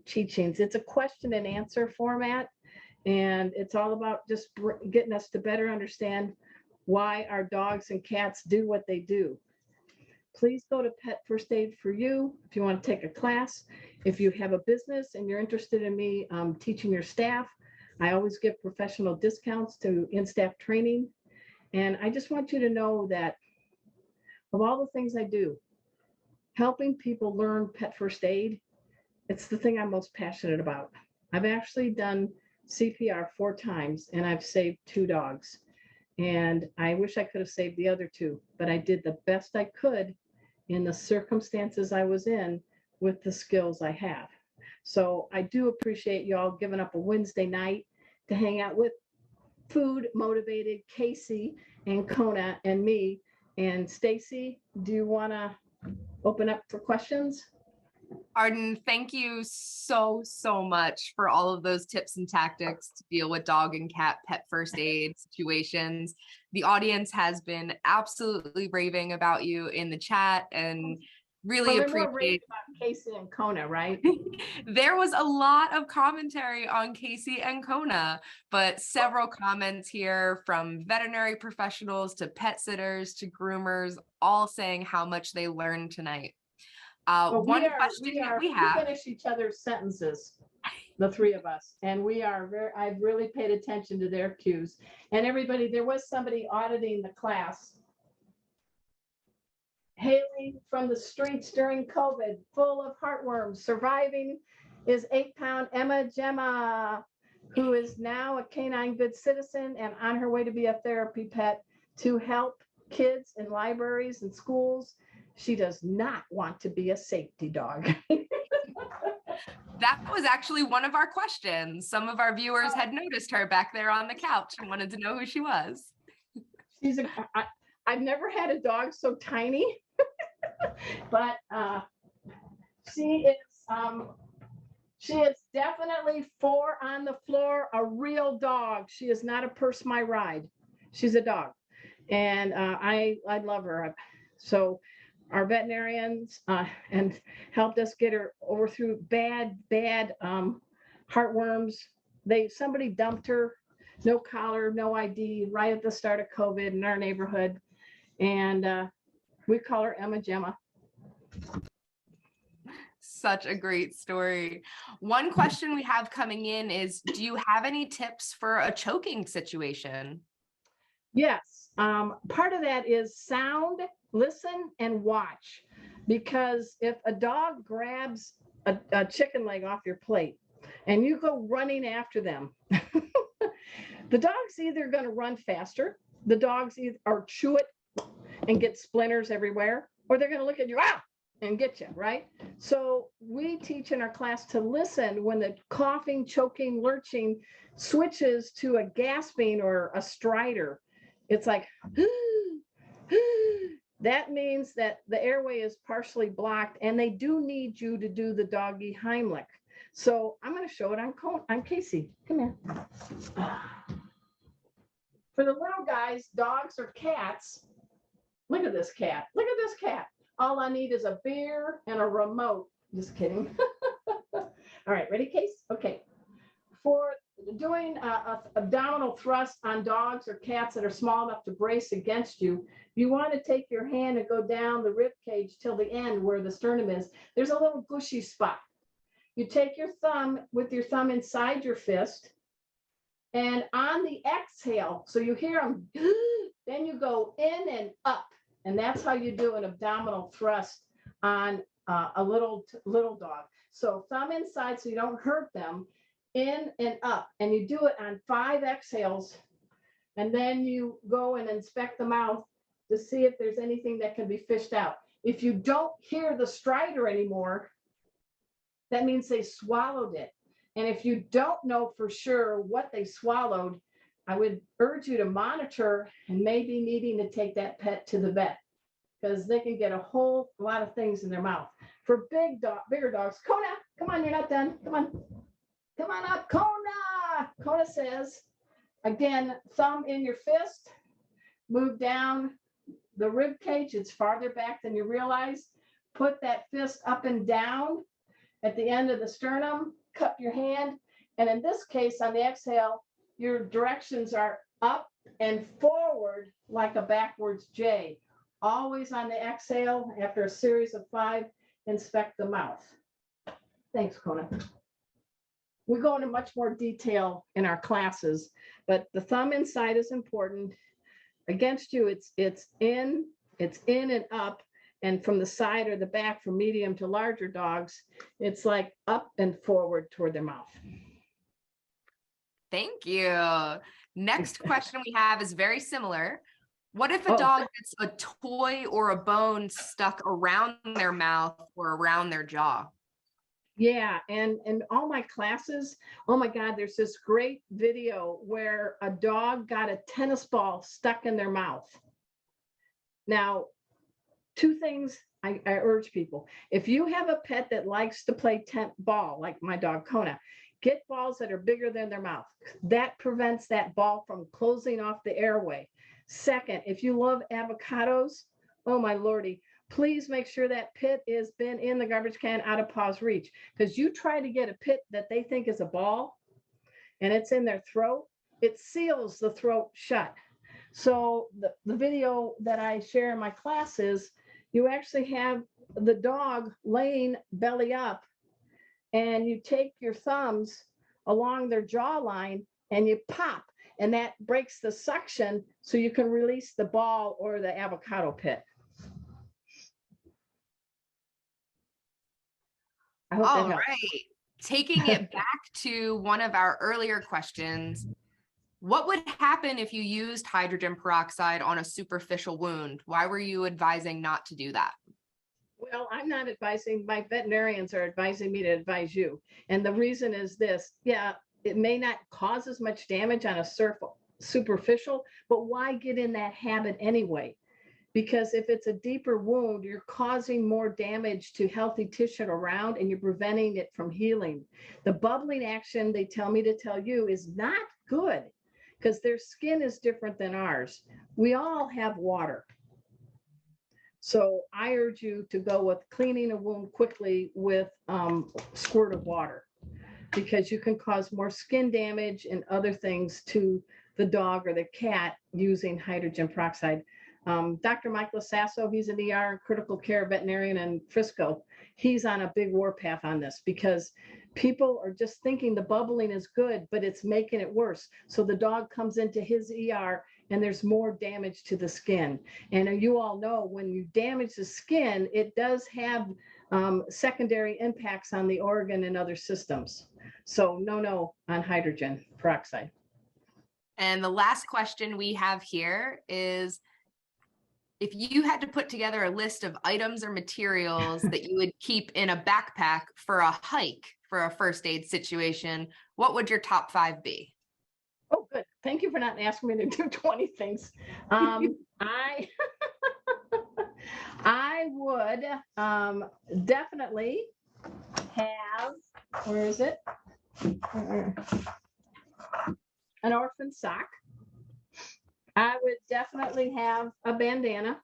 teachings. It's a question and answer format, and it's all about just getting us to better understand why our dogs and cats do what they do. Please go to Pet First Aid for You if you want to take a class. If you have a business and you're interested in me teaching your staff, I always give professional discounts to in-staff training. And I just want you to know that of all the things I do, helping people learn Pet First Aid, it's the thing I'm most passionate about. I've actually done CPR 4 times, and I've saved 2 dogs. And I wish I could have saved the other 2, but I did the best I could in the circumstances I was in with the skills I have. So I do appreciate y'all giving up a Wednesday night to hang out with food motivated Casey and Kona and me. And Stacy, do you want to open up for questions? Arden, thank you so much for all of those tips and tactics to deal with dog and cat pet first aid situations. The audience has been absolutely raving about you in the chat, and really appreciate about Casey and Kona, right? There was a lot of commentary on Casey and Kona, but several comments here from veterinary professionals to pet sitters to groomers, all saying how much they learned tonight. One question that we have. We finish each other's sentences, the 3 of us, and I've really paid attention to their cues. And everybody, there was somebody auditing the class. Hailing from the streets during COVID, full of heartworms, surviving is 8-pound Emma Gemma, who is now a canine good citizen and on her way to be a therapy pet to help kids in libraries and schools. She does not want to be a safety dog. That was actually one of our questions. Some of our viewers had noticed her back there on the couch and wanted to know who she was. I've never had a dog so tiny, but She is definitely 4 on the floor, a real dog. She is not a purse my ride. She's a dog. And I love her. So our veterinarians and helped us get her over through bad heartworms. Somebody dumped her, no collar, no ID, right at the start of COVID in our neighborhood. And we call her Emma Gemma. Such a great story. One question we have coming in is, do you have any tips for a choking situation? Yes. Part of that is sound, listen, and watch. Because if a dog grabs a chicken leg off your plate and you go running after them, the dog's either going to run faster, the dog's either or chew it and get splinters everywhere, or they're going to look at you, and get you, right? So we teach in our class to listen when the coughing, choking, lurching switches to a gasping or a stridor. It's like, that means that the airway is partially blocked and they do need you to do the doggy Heimlich. So I'm going to show it on Casey. Come here. For the little guys, dogs or cats, look at this cat. Look at this cat. All I need is a beer and a remote. Just kidding. All right, ready, Case? Okay. For doing abdominal thrust on dogs or cats that are small enough to brace against you, you want to take your hand and go down the rib cage till the end where the sternum is. There's a little gushy spot. You take your thumb with your thumb inside your fist, and on the exhale, so you hear them, then you go in and up. And that's how you do an abdominal thrust on a little dog. So thumb inside so you don't hurt them, in and up. And you do it on 5 exhales. And then you go and inspect the mouth to see if there's anything that can be fished out. If you don't hear the stridor anymore, that means they swallowed it. And if you don't know for sure what they swallowed, I would urge you to monitor and maybe needing to take that pet to the vet because they can get a whole lot of things in their mouth. For bigger dogs, Kona, come on, you're not done. Come on up, Kona. Kona says, again, thumb in your fist, move down the rib cage. It's farther back than you realize. Put that fist up and down at the end of the sternum, cup your hand. And in this case, on the exhale, your directions are up and forward like a backwards J. Always on the exhale, after a series of 5, inspect the mouth. Thanks, Kona. We go into much more detail in our classes, but the thumb inside is important. Against you, it's in and up, and from the side or the back for medium to larger dogs, it's like up and forward toward their mouth. Thank you. Next question we have is very similar. What if a dog gets a toy or a bone stuck around their mouth or around their jaw? Yeah, and all my classes, oh my God, there's this great video where a dog got a tennis ball stuck in their mouth. Now, 2 things I urge people. If you have a pet that likes to play ball, like my dog Kona, get balls that are bigger than their mouth. That prevents that ball from closing off the airway. Second, if you love avocados, oh my Lordy, please make sure that pit has been in the garbage can out of paw's reach, because you try to get a pit that they think is a ball and it's in their throat, it seals the throat shut. So the video that I share in my classes, you actually have the dog laying belly up and you take your thumbs along their jawline and you pop, and that breaks the suction so you can release the ball or the avocado pit. I hope All right. Taking it back to one of our earlier questions, what would happen if you used hydrogen peroxide on a superficial wound? Why were you advising not to do that? Well, I'm not advising. My veterinarians are advising me to advise you. And the reason is this. Yeah, it may not cause as much damage on a superficial, but why get in that habit anyway? because if it's a deeper wound, you're causing more damage to healthy tissue around and you're preventing it from healing. The bubbling action, they tell me to tell you, is not good because their skin is different than ours. We all have water. So I urge you to go with cleaning a wound quickly with squirt of water, because you can cause more skin damage and other things to the dog or the cat using hydrogen peroxide. Dr. Michael Sasso, he's an ER and critical care veterinarian in Frisco. He's on a big warpath on this because people are just thinking the bubbling is good, but it's making it worse. So the dog comes into his ER and there's more damage to the skin. And you all know when you damage the skin, it does have secondary impacts on the organ and other systems. So no on hydrogen peroxide. And the last question we have here is, if you had to put together a list of items or materials that you would keep in a backpack for a hike for a first aid situation, what would your top 5 be? Oh, good. Thank you for not asking me to do 20 things. I would definitely have, where is it? An orphan sock. I would definitely have a bandana.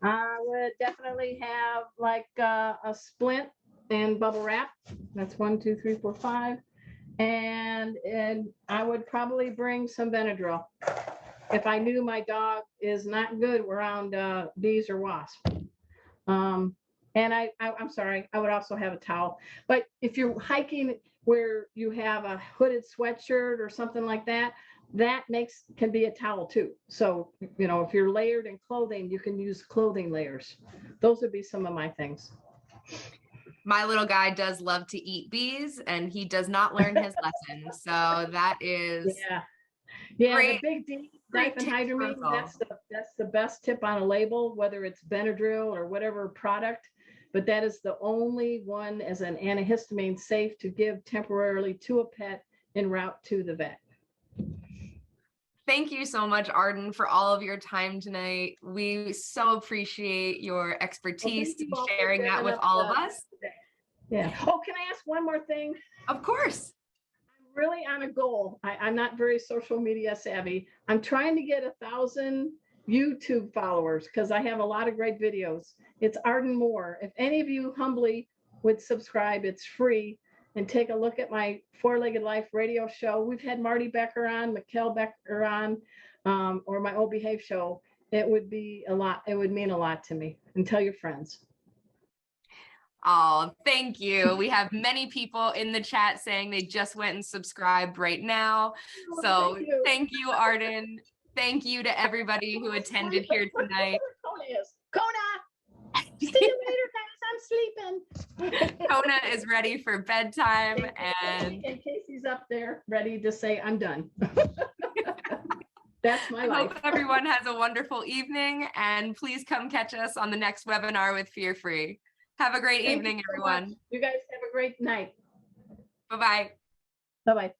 I would definitely have like a splint and bubble wrap. That's 1, 2, 3, 4, 5. And I would probably bring some Benadryl if I knew my dog is not good around bees or wasps. And I'm sorry, I would also have a towel. But if you're hiking where you have a hooded sweatshirt or something like that, that can be a towel too. So, you know, if you're layered in clothing, you can use clothing layers. Those would be some of my things. My little guy does love to eat bees and he does not learn his lesson. So that is the big D, great diphenhydramine, that's the best tip on a label, whether it's Benadryl or whatever product. But that is the only one as an antihistamine safe to give temporarily to a pet en route to the vet. Thank you so much, Arden, for all of your time tonight. We so appreciate your expertise and sharing that with all of us. Yeah. Oh, can I ask one more thing? Of course. I'm really on a goal. I'm not very social media savvy. I'm trying to get 1,000 YouTube followers because I have a lot of great videos. It's Arden Moore. If any of you humbly would subscribe, it's free, and take a look at my Four-Legged Life radio show. We've had Marty Becker on, Mikkel Becker on, or my Oh Behave show. It would be a lot. It would mean a lot to me. And tell your friends. Oh, thank you. We have many people in the chat saying they just went and subscribed right now. So thank you, Arden. Thank you to everybody who attended here tonight. Kona, see you later, guys. I'm sleeping. Kona is ready for bedtime, and Casey's up there ready to say, I'm done. That's my life. I hope everyone has a wonderful evening, and please come catch us on the next webinar with Fear Free. Have a great evening, everyone. You guys have a great night. Bye-bye. Bye-bye.